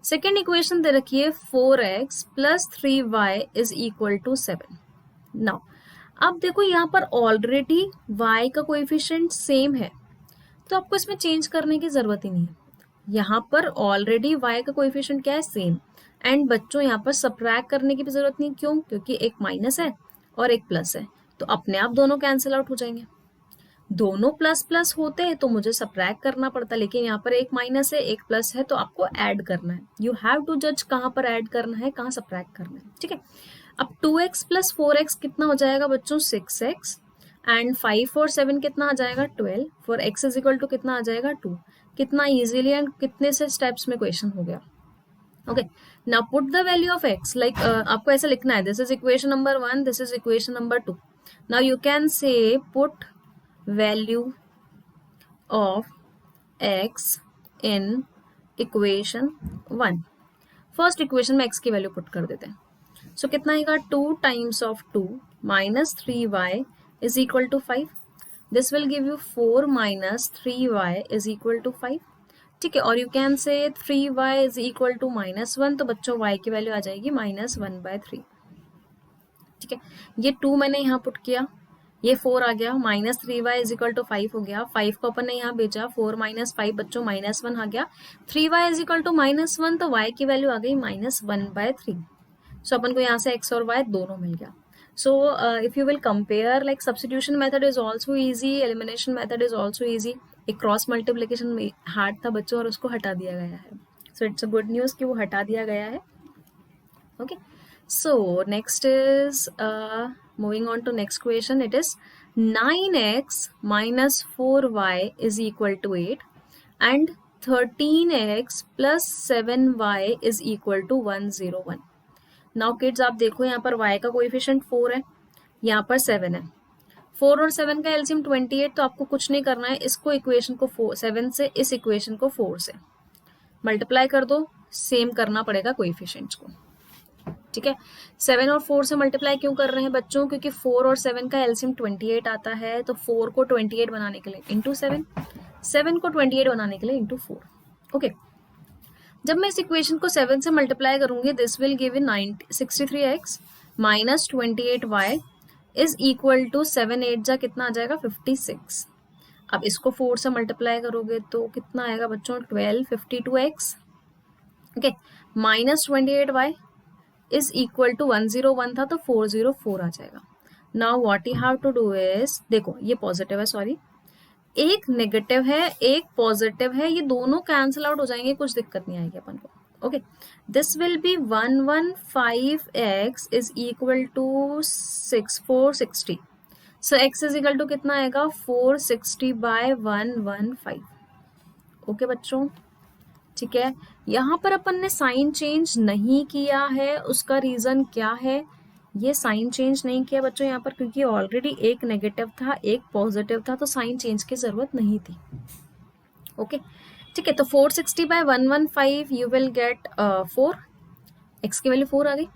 [SPEAKER 1] Second equation दे रखी है 4x प्लस 3y = 7। नाउ अब देखो यहाँ पर ऑलरेडी y का कोएफिशिएंट सेम है तो आपको इसमें चेंज करने की जरूरत ही नहीं है। यहाँ पर ऑलरेडी y का कोएफिशिएंट क्या है, सेम। एंड बच्चों यहाँ पर सबट्रैक्ट करने की भी जरूरत नहीं, क्यों, क्योंकि एक माइनस है और एक प्लस है, तो अपने आप दोनों कैंसिल आउट हो जाएंगे। दोनों प्लस प्लस होते तो मुझे सब्ट्रैक्ट करना पड़ता, लेकिन यहाँ पर एक माइनस है एक प्लस है, तो आपको ऐड करना है। यू हैव टू जज कहाँ पर ऐड करना है, कहाँ सब्ट्रैक्ट करना है, ठीक है। अब 2x प्लस 4x कितना हो जाएगा बच्चों, 6x, एंड 5 और 7 कितना आ जाएगा, 12, for x is equal to कितना आ जाएगा, 2। कितना इजीली एंड कितने से स्टेप्स में क्वेश्चन हो गया। Okay, now put the value of x, like आपको ऐसा लिखना है, this is equation number 1, this is equation number 2। Now you can say put value of x in equation 1। First equation में x की वैल्यू पुट कर देते हैं। सो कितना आएगा, 2 times of 2 minus 3y is equal to 5। This will give you 4 minus 3y is equal to 5, ठीक है। और यू कैन से 3y इज इक्वल टू -1, तो बच्चों y की वैल्यू आ जाएगी -1/3, ठीक है। ये 2 मैंने यहाँ पुट किया, ये 4 आ गया, -3y इज इक्वल टू 5 हो गया, 5 को अपन ने यहाँ भेजा, 4 माइनस 5 बच्चों -1 आ गया, 3y इज इक्वल टू -1, तो y की वैल्यू आ गई -1/3। सो अपन को यहाँ से x और y दोनों मिल गया। So if you will compare, like substitution method is also easy, elimination method is also easy. एक क्रॉस मल्टीप्लीकेशन हार्ड था बच्चों और उसको हटा दिया गया है, so it's a good news कि वो हटा दिया गया है। Okay, so next is moving on to next question, it is 9x minus 4y is equal to 8 and 13x plus 7y is equal to 101. Now kids आप देखो, यहाँ पर y का कोएफिशिएंट 4 है, यहाँ पर 7 है, 4 और 7 का एलसीएम 28, तो आपको कुछ नहीं करना है, इसको इक्वेशन को 7 से इस इक्वेशन को 4 से मल्टीप्लाई कर दो, सेम करना पड़ेगा कोएफिशिएंट्स को, ठीक है। 7 और 4 से मल्टीप्लाई क्यों कर रहे हैं बच्चों, क्योंकि 4 और 7 का एलसीएम 28 आता है, तो 4 को 28 बनाने के लिए इंटू 7, 7 को 28 बनाने के लिए इंटू 4। ओके, जब मैं इस इक्वेशन को 7 से मल्टीप्लाई करूंगी, this will give in 63x minus 28y is equal to 7 8 जा कितना आ जाएगा, 56। अब इसको 4 से मल्टीप्लाई करोगे तो कितना आएगा बच्चों, 12 52x, okay, minus 28y is equal to 101 था, तो 404 आ जाएगा। Now what you have to do is, देखो ये पॉजिटिव है, सॉरी एक नेगेटिव है एक पॉजिटिव है, ये दोनों कैंसिल आउट हो जाएंगे, कुछ दिक्कत नहीं आएगी अपन को। Okay, this will be 115x is equal to 460, so x is equal to कितना आएगा, 460/115। ओके बच्चों, ठीक है। यहाँ पर अपन ने साइन चेंज नहीं किया है, उसका रीजन क्या है, ये साइन चेंज नहीं किया बच्चों यहाँ पर क्योंकि ऑलरेडी एक नेगेटिव था एक पॉजिटिव था, तो साइन चेंज की जरूरत नहीं थी। ओके, ठीक है, तो 460/115 यू विल गेट 4, x की वैल्यू 4 आ गई।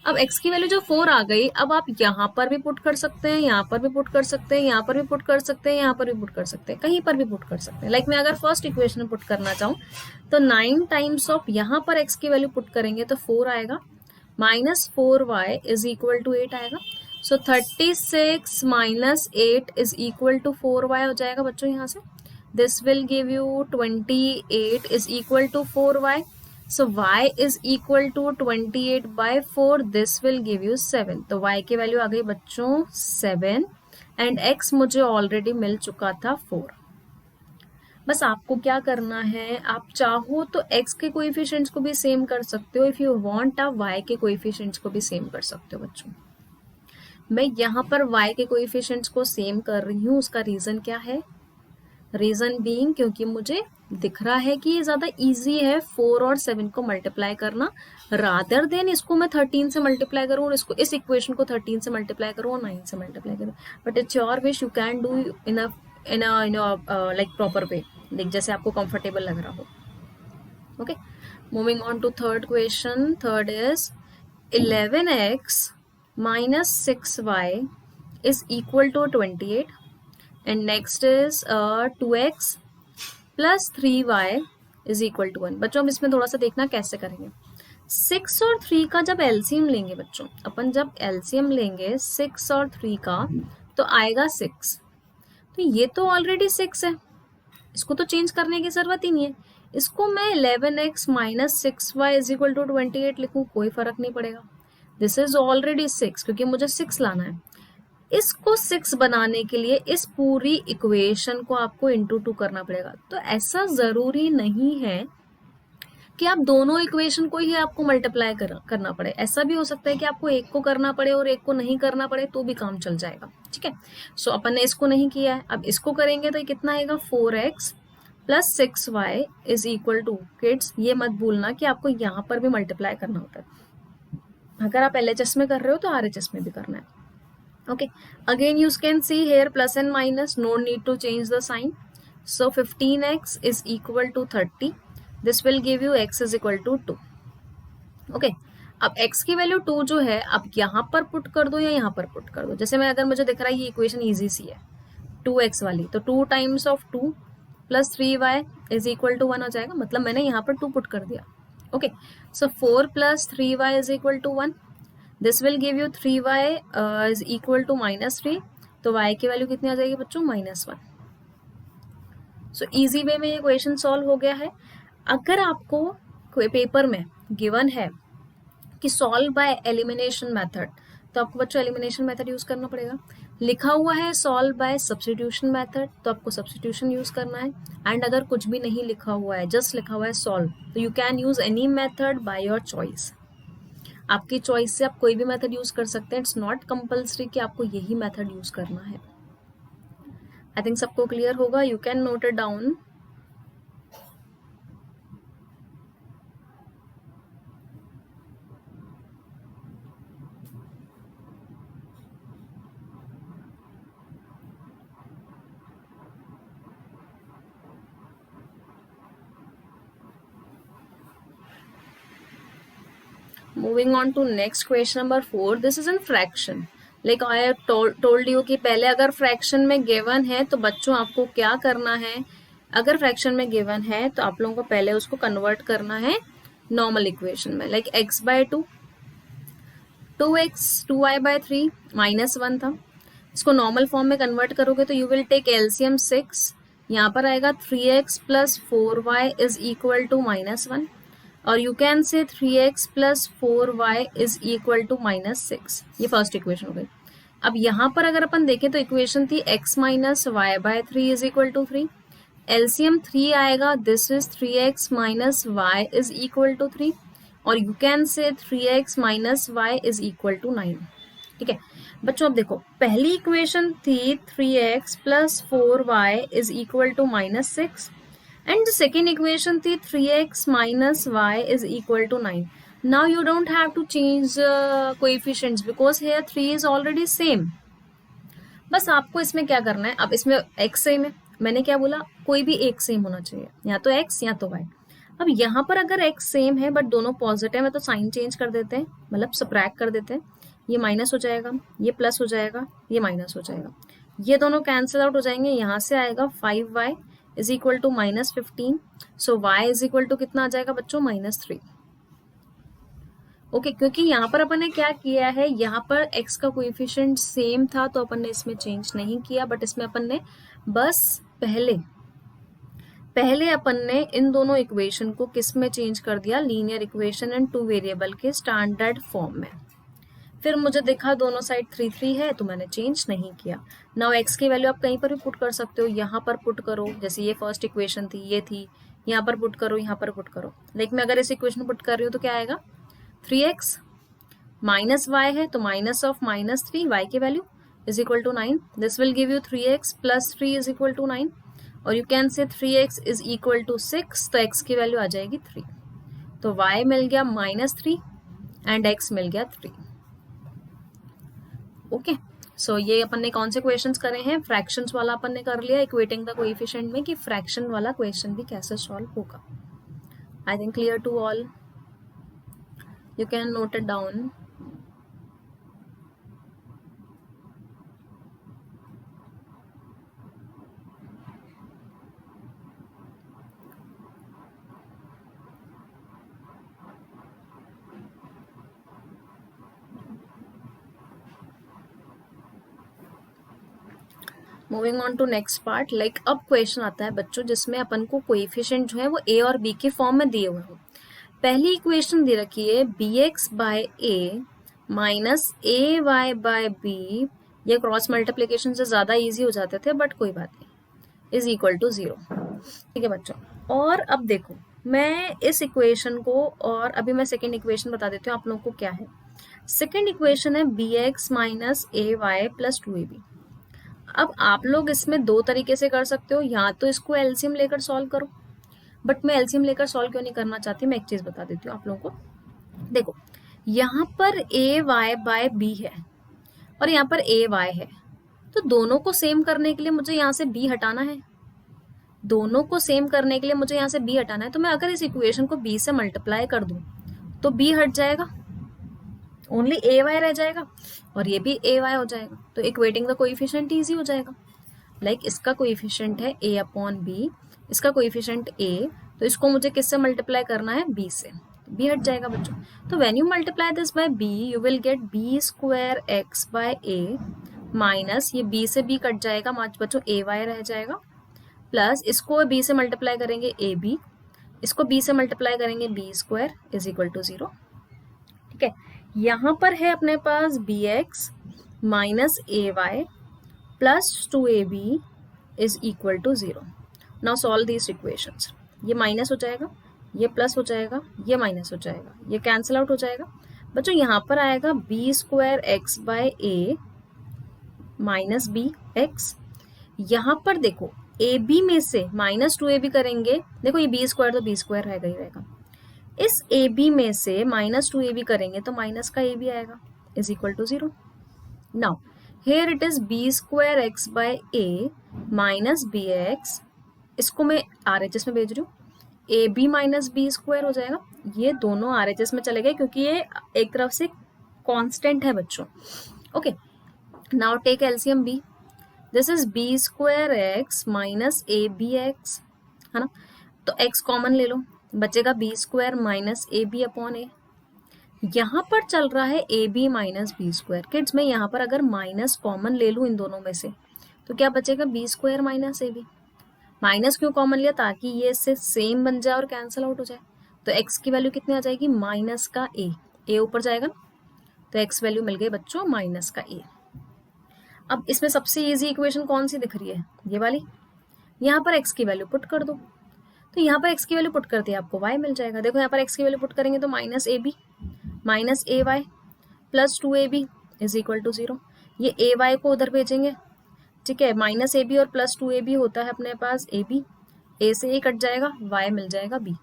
[SPEAKER 1] अब x की वैल्यू जो 4 आ गई, अब आप यहाँ पर भी पुट कर सकते हैं, यहाँ पर भी पुट कर सकते हैं, यहाँ पर भी पुट कर सकते हैं, यहाँ पर भी पुट कर सकते हैं, कहीं पर भी पुट कर सकते हैं। लाइक मैं अगर फर्स्ट इक्वेशन में पुट करना चाहूँ तो 9 टाइम्स ऑफ यहाँ पर x की वैल्यू पुट करेंगे तो 4 आएगा, minus 4y is equal to 8 आएगा, so 36 minus 8 is equal to 4y हो जाएगा बच्चों यहाँ से। This will give you 28 is equal to 4y, so y is equal to 28/4, this will give you 7, तो y की वैल्यू आ गई बच्चों 7 एंड x मुझे ऑलरेडी मिल चुका था 4। बस आपको क्या करना है, आप चाहो तो x के कोएफिशिएंट्स को भी सेम कर सकते हो, इफ यू वांट आप y के कोएफिशिएंट्स को भी सेम कर सकते हो बच्चों। मैं यहाँ पर y के कोएफिशिएंट्स को सेम कर रही हूँ, उसका रीजन क्या है, रीजन बीइंग क्योंकि मुझे दिख रहा है कि ये ज्यादा इजी है 4 और 7 को मल्टीप्लाई करना, रादर देन इसको मैं 13 से मल्टीप्लाई करूँ और इसको इस इक्वेशन को 13 से मल्टीप्लाई करूँ और 9 से मल्टीप्लाई करूँ, but it's your wish, you can do in like proper way, like जैसे आपको कंफर्टेबल लग रहा हो। Okay, moving on to third question, third is 11x minus 6y is equal to 28 and next is 2x plus 3y is equal to 1। बच्चों अब इसमें थोड़ा सा देखना कैसे करेंगे। 6 और 3 का जब एलसीएम लेंगे बच्चों, अपन जब एलसीएम लेंगे 6 और 3 का तो आएगा 6, तो ये तो ऑलरेडी 6 है, इसको तो चेंज करने की जरूरत ही नहीं है। इसको मैं 11x minus 6y is equal to 28 लिखूं, कोई फर्क नहीं पड़ेगा, दिस इज ऑलरेडी 6 क्योंकि मुझे 6 लाना है। इसको 6 बनाने के लिए इस पूरी इक्वेशन को आपको इंटू 2 करना पड़ेगा। तो ऐसा जरूरी नहीं है कि आप दोनों इक्वेशन को ही आपको मल्टीप्लाई करना पड़े। ऐसा भी हो सकता है कि आपको एक को करना पड़े और एक को नहीं करना पड़े, तो भी काम चल जाएगा। ठीक है, सो अपन ने इसको नहीं किया है, अब इसको करेंगे तो ये कितना आएगा 4x plus 6y is equal to, kids ये मत भूलना कि आपको यहाँ पर भी मल्टीप्लाई करना होता है। अगर आप LHS में कर रहे हो तो RHS में भी करना है। Okay, again you can see here plus and minus, no need to change the sign. So 15x is equal to 30. This will give you x is equal to 2. Okay, अब x की वैल्यू 2 जो है आप यहाँ पर पुट कर दो या यहाँ पर पुट कर दो। जैसे मैं अगर मुझे दिख रहा है ये इक्वेशन इजी सी है 2x वाली, तो 2 times of 2 plus 3y is equal to 1 हो जाएगा, मतलब मैंने यहाँ पर 2 पुट कर दिया। Okay, so 4 plus 3y is equal to 1, this will give you 3y is equal to -3, तो y की वैल्यू कितनी आ जाएगी बच्चों -1। सो इजी वे में ये क्वेश्चन सॉल्व हो गया है। अगर आपको कोई पेपर में गिवन है कि सॉल्व बाय एलिमिनेशन मेथड, तो आपको बच्चों एलिमिनेशन मेथड यूज करना पड़ेगा। लिखा हुआ है सॉल्व बाय सब्स्टिट्यूशन मेथड, तो आपको सब्स्टिट्यूशन यूज करना है। एंड अगर कुछ भी नहीं लिखा हुआ है, जस्ट लिखा हुआ है सॉल्व, तो you can use any method by your choice. आपकी चॉइस से आप कोई भी मेथड यूज कर सकते हैं, इट्स नॉट कंपल्सरी कि आपको यही मेथड यूज करना है। आई थिंक सबको क्लियर होगा, you can note it down. Moving on to next question number 4. This is in fraction. Like I have told you कि पहले अगर फ्रैक्शन में गिवन है तो बच्चों आपको क्या करना है, अगर फ्रैक्शन में गिवन है तो आप लोगों को पहले उसको कन्वर्ट करना है नॉर्मल इक्वेशन में। Like x by 2, 2x 2y by 3 -1 था, इसको नॉर्मल फॉर्म में कन्वर्ट करोगे तो यू विल टेक LCM 6, यहाँ पर आएगा 3x plus 4y is equal to -1, और you can say 3x plus 4y is equal to -6। ये फर्स्ट इक्वेशन हो गई। अब यहाँ पर अगर अपन देखें तो इक्वेशन थी x minus y by 3 is equal to 3, LCM 3 आएगा, this is 3x minus y is equal to 3, और you can say 3x minus y is equal to 9। ठीक है बच्चों, अब देखो पहली इक्वेशन थी 3x plus 4y is equal to -6, and the second equation थी 3x minus y is equal to 9. Now you don't have to change coefficients because here 3 is already same. बस आपको इसमें क्या करना है, अब इसमें x सेम है, मैंने क्या बोला कोई भी एक सेम होना चाहिए, या तो x या तो y। अब यहाँ पर अगर x सेम है बट दोनों पॉजिटिव है तो साइन चेंज कर देते हैं, मतलब सब्ट्रैक्ट कर देते हैं, ये माइनस हो जाएगा, ये प्लस हो जाएगा, ये माइनस हो जाएगा, ये दोनों कैंसिल आउट हो जाएंगे, यहाँ से आएगा 5y is equal to -15, so y is equal to कितना आ जाएगा बच्चों -3। ओके, क्योंकि यहाँ पर अपन ने क्या किया है, यहाँ पर x का कोएफिशिएंट सेम था तो अपन ने इसमें चेंज नहीं किया, बट इसमें अपन ने बस पहले अपन ने इन दोनों इक्वेशन को किस में चेंज कर दिया, लीनियर इक्वेशन एंड 2 वेरिएबल के स्टैंडर्ड फॉर्म में। फिर मुझे देखा दोनों साइड 3 है तो मैंने चेंज नहीं किया। नाउ x की वैल्यू आप कहीं पर भी पुट कर सकते हो, यहाँ पर पुट करो, जैसे ये फर्स्ट इक्वेशन थी ये थी, यहाँ पर पुट करो, यहाँ पर पुट करो। लाइक मैं अगर इस इक्वेशन पुट कर रही हूँ तो क्या आएगा, 3x माइनस y है तो माइनस ऑफ -3, y की value is equal to 9, this will give you 3x plus 3 is equal to 9, और you can say 3x is equal to 6, तो x की वैल्यू आ जाएगी 3, तो y मिल गया -3 एंड x मिल गया 3। ओके, सो ये अपन ने कौन से क्वेश्चंस करे हैं, फ्रैक्शंस वाला अपन ने कर लिया, इक्वेटिंग द कोएफिशिएंट में कि फ्रैक्शन वाला क्वेश्चन भी कैसे सॉल्व होगा। I think clear to all, you can note it down. Moving on to next part, like अब क्वेश्चन आता है बच्चों जिसमें अपन को कोएफिशिएंट जो है वो a और b के फॉर्म में दिए हुए हो। पहली इक्वेशन दे रखी है bx by a minus ay by b ये क्रॉस मल्टीप्लिकेशन से ज़्यादा ईजी हो जाते थे, बट कोई बात नहीं, इज इक्वल टू 0। ठीक है बच्चों, और अब देखो मैं इस इक्वेशन को, और अभी मैं सेकेंड इक्वेशन बता देती हूँ आप लोगों को क्या है। सेकेंड इक्वेशन है B x minus a y plus 2ab। अब आप लोग इसमें दो तरीके से कर सकते हो, या तो इसको एलसीएम लेकर सॉल्व करो, बट मैं एलसीएम लेकर सॉल्व क्यों नहीं करना चाहती, मैं एक चीज बता देती हूँ आप लोगों को। देखो यहाँ पर ए वाई बाय बी है और यहाँ पर ए वाई है, तो दोनों को सेम करने के लिए मुझे यहाँ से बी हटाना है। दोनों को सेम करने के लिए मुझे यहाँ से बी हटाना है, तो मैं अगर इस इक्वेशन को बी से मल्टीप्लाई कर दूं तो बी हट जाएगा, ओनली ए वाई रह जाएगा, और ये भी ए वाई हो जाएगा, तो इक्वेटिंग द कोएफिशिएंट इजी हो जाएगा। लाइक इसका कोएफिशिएंट है a अपॉन बी, इसका कोएफिशिएंट a, तो इसको मुझे किससे मल्टीप्लाई करना है, b से, b हट जाएगा बच्चों। तो when you multiply this by b you will get b square x by a minus ये b से b कट जाएगा बच्चों, a y रह जाएगा, प्लस इसको b से मल्टीप्लाई करेंगे a b, इसको b से मल्टीप्लाई करेंगे b square is equal to 0। ठीक है, यहाँ पर है अपने पास bx minus a y plus 2ab is equal to 0। Now solve these equations. ये माइनस हो जाएगा, ये प्लस हो जाएगा, ये माइनस हो जाएगा, ये कैंसिल आउट हो जाएगा बच्चों। यहाँ पर आएगा बी स्क्वायर एक्स बाय ए माइनस बी एक्स। यहाँ पर देखो ए बी में से माइनस 2ab करेंगे, देखो ये बी स्क्वायर तो बी स्क्वायर रहेगा ही रहेगा, इस ए बी में से माइनस 2ab करेंगे तो माइनस का ए बी आएगा is equal to 0। Now here it is b square x by a minus bx, इसको मैं RHS में भेज रही हूँ, a b minus b square हो जाएगा, ये दोनों RHS में चले गए क्योंकि ये एक तरफ से कांस्टेंट है बच्चों। Okay, now take LCM b, this is b square x minus a b x, है ना, तो x कॉमन ले लो, बचेगा b square minus a b upon a. यहाँ पर चल रहा है a b minus b square. Kids मैं यहाँ पर अगर माइनस कॉमन ले लूँ इन दोनों में से तो क्या बचेगा, b square minus a b. Minus क्यों कॉमन लिया, ताकि ये इससे सेम बन जाए और कैंसिल आउट हो जाए। तो एक्स की वैल्यू कितनी आ जाएगी, माइनस का ए ऊपर जाएगा, तो एक्स वैल्यू मिल गई बच्चों माइनस का ए। अब इसमें सबसे ईजी इक्वेशन कौन सी दिख रही है, ये वाली। यहाँ पर एक्स की वैल्यू पुट कर दो, तो यहाँ पर एक्स की वैल्यू पुट करते हैं आपको वाई मिल जाएगा। देखो यहाँ पर एक्स की वैल्यू पुट करेंगे तो minus a b minus a y plus 2ab is equal to 0। ये ए वाई को उधर भेजेंगे, ठीक है, माइनस ए बी और प्लस 2ab होता है अपने पास ए बी, ए से ए कट जाएगा, y मिल जाएगा b।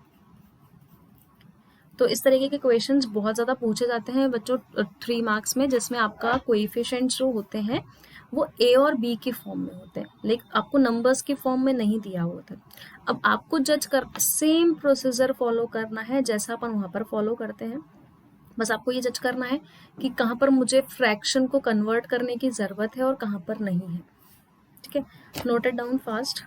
[SPEAKER 1] तो इस तरीके के क्वेश्चंस बहुत ज़्यादा पूछे जाते हैं बच्चों 3 मार्क्स में, जिसमें आपका कोएफिशिएंट्स जो होते हैं वो a और b की फॉर्म में होते हैं, लेकिन आपको नंबर्स की फॉर्म में नहीं दिया होता। अब आपको जज कर सेम प्रोसीजर फॉलो करना है जैसा अपन वहाँ पर फॉलो करते हैं, बस आपको ये जज करना है कि कहाँ पर मुझे फ्रैक्शन को कन्वर्ट करने की ज़रूरत है और कहाँ पर नहीं है। ठीक है, note it down fast.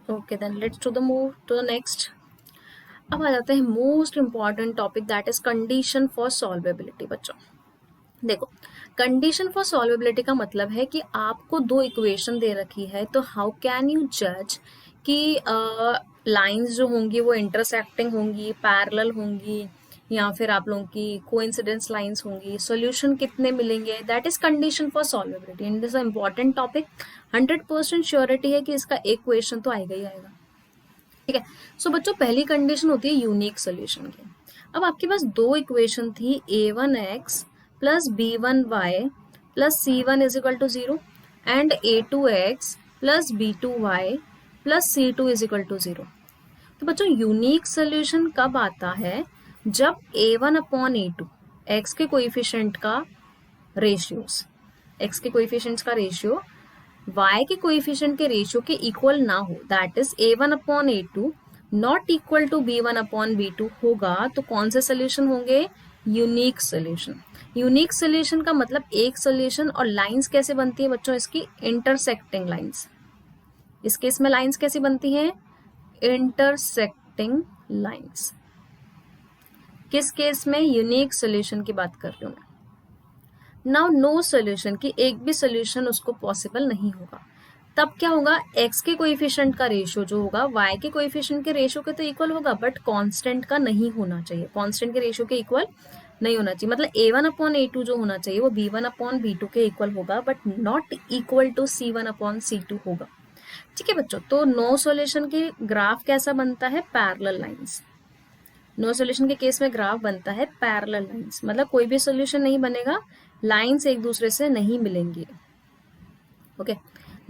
[SPEAKER 1] Okay then let's to the move to the next. अब आ जाते हैं most important topic, that is condition for solvability. बच्चों देखो, कंडीशन फॉर सॉल्वेबिलिटी का मतलब है कि आपको दो इक्वेशन दे रखी है, तो हाउ कैन यू जज कि लाइंस जो होंगी वो इंटरसेक्टिंग होंगी, पैरेलल होंगी, या फिर आप लोगों की कोइंसिडेंस लाइंस होंगी, सॉल्यूशन कितने मिलेंगे, that is condition for solvability and this important topic. 100% surety है कि इसका एक क्वेश्चन तो आएगा ही आएगा। ठीक है, सो बच्चों पहली कंडीशन होती है यूनिक सोल्यूशन की। अब आपके पास दो इक्वेशन थी, a1x plus b1y plus c1 is equal to 0 and a2x plus b2y plus c2 is equal to 0। तो बच्चों यूनिक सोल्यूशन कब आता है, जब a1 अपॉन a2 x के कोएफिशिएंट का रेशियोस, x के कोएफिशिएंट्स का रेशियो y के कोएफिशिएंट के रेशियो के इक्वल ना हो, that is a1 upon a2 not equal to b1 upon b2 होगा, तो कौन से सोल्यूशन होंगे, यूनिक सोल्यूशन। यूनिक सोल्यूशन का मतलब एक सोल्यूशन, और लाइंस कैसे बनती है बच्चों इसकी, इंटरसेक्टिंग लाइंस। इस केस में लाइंस कैसी बनती हैं, इंटरसेक्टिंग लाइंस। किस केस में, यूनिक सोल्यूशन की बात कर रही हूं मैं। नाउ नो सोल्यूशन की एक भी सोल्यूशन उसको पॉसिबल नहीं होगा। तब क्या होगा, x के कोएफिशिएंट का रेशियो जो होगा y के कोएफिशिएंट के रेशियो के तो इक्वल होगा, बट कांस्टेंट का नहीं होना चाहिए, कांस्टेंट के रेशियो के इक्वल नहीं होना चाहिए। मतलब a1/a2 जो होना चाहिए वो b1/b2 के इक्वल होगा, but not equal to c1/c2 होगा। ठीक है बच्चों, तो नो सॉल्यूशन के ग्राफ कैसा बनता है, पैरेलल लाइंस। नो सॉल्यूशन के केस में ग्राफ बनता है पैरेलल लाइंस, मतलब कोई भी सॉल्यूशन नहीं बनेगा, लाइंस एक दूसरे से नहीं मिलेंगी। ओके,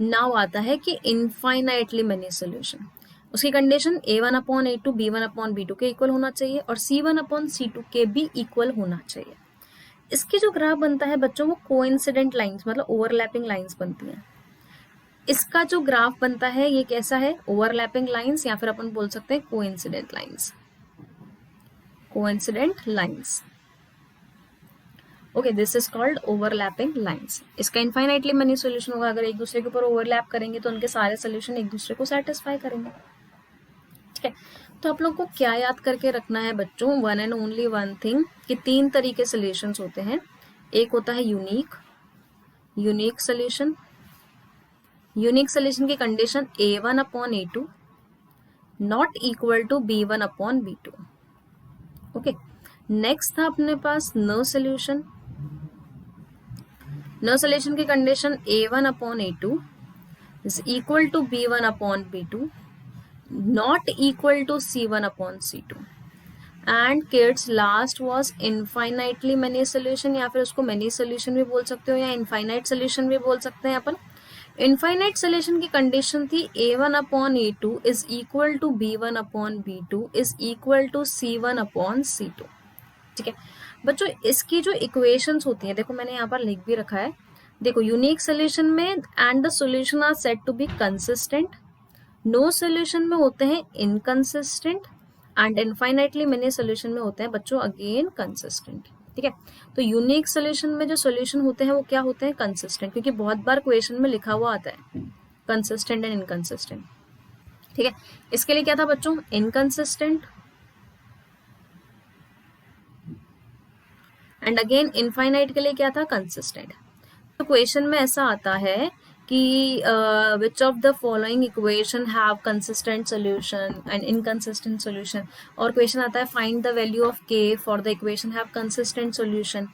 [SPEAKER 1] नाउ आता है कि इनफाइनाइटली मेनी सॉल्यूशन। उसकी कंडीशन a1/a2 b1/b2 के इक्वल होना चाहिए और c1/c2 के भी इक्वल होना चाहिए। इसकी जो ग्राफ बनता है बच्चों वो कोइंसिडेंट लाइंस, मतलब ओवरलैपिंग लाइंस बनती हैं। इसका जो ग्राफ बनता है ये कैसा है, ओवरलैपिंग लाइंस, या फिर अपन बोल सकते हैं coincident lines. Coincident lines, okay, this is called overlapping lines. इसका इनफाइनाइटली मनी सोल्यूशन होगा, अगर एक दूसरे के ऊपर ओवरलैप करेंगे तो उनके सारे सोल्यूशन एक दूसरे को सेटिस्फाई करेंगे। ठीक है, तो आप लोग को क्या याद करके रखना है बच्चों, one and only one thing, कि तीन तरीके सोल्यूशंस होते हैं। एक होता है unique, unique solution. Unique solution की condition a1/a2 not equal to b1/b2। Okay, next था अपने पास नो सोल्यूशन। नो सोल्यूशन की condition a1/a2 is equal to b1/b2 not equal to c1/c2। And kids last was infinitely many solution, या फिर उसको मेनी सोल्यूशन भी बोल सकते हो या इनफाइनाइट सोल्यूशन भी बोल सकते हैं अपन। इनफाइनाइट सोल्यूशन की कंडीशन थी a1/a2 is equal to b1/b2 is equal to c1/c2। ठीक है बच्चों, इसकी जो इक्वेशंस होती हैं, देखो मैंने यहाँ पर लिख भी रखा है, देखो यूनिक सोल्यूशन में and the solution are said to be consistent, no solution में होते हैं inconsistent, and infinitely many solution में होते हैं बच्चों अगेन कंसिस्टेंट। ठीक है, तो यूनिक सोल्यूशन में जो सोल्यूशन होते हैं वो क्या होते हैं, कंसिस्टेंट, क्योंकि बहुत बार क्वेश्चन में लिखा हुआ आता है कंसिस्टेंट एंड इनकंसिस्टेंट। ठीक है, इसके लिए क्या था बच्चों, इनकंसिस्टेंट, एंड अगेन इनफाइनाइट के लिए क्या था, कंसिस्टेंट। तो क्वेश्चन में ऐसा आता है कि which of the following equation have consistent solution and inconsistent solution, और क्वेश्चन आता है find the value of k for the equation have consistent solution,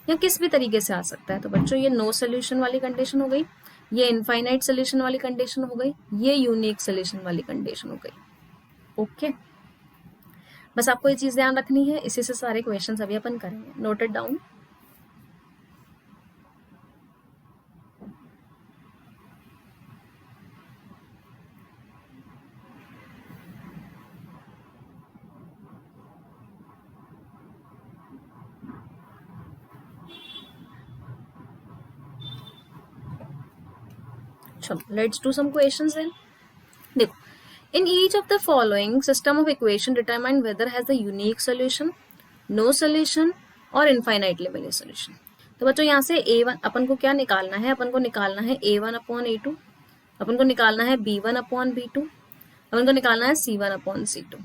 [SPEAKER 1] या किस भी तरीके से आ सकता है। तो बच्चों ये नो सोल्यूशन वाली कंडीशन हो गई, ये इनफाइनाइट सोल्यूशन वाली कंडीशन हो गई, ये यूनिक सोल्यूशन वाली कंडीशन हो गई। ओके, बस आपको ये चीज ध्यान रखनी है, इसी से सारे क्वेश्चन अभी अपन करेंगे, नोट इट डाउन। चलो let's do some questions then. देखो, in each of the following system of equation determine whether has a unique solution, no solution और infinitely many solution। तो बच्चों यहाँ से a1 अपन को क्या निकालना है, अपन को निकालना है a1/a2, अपन को निकालना है b1/b2, अपन को निकालना है c1/c2।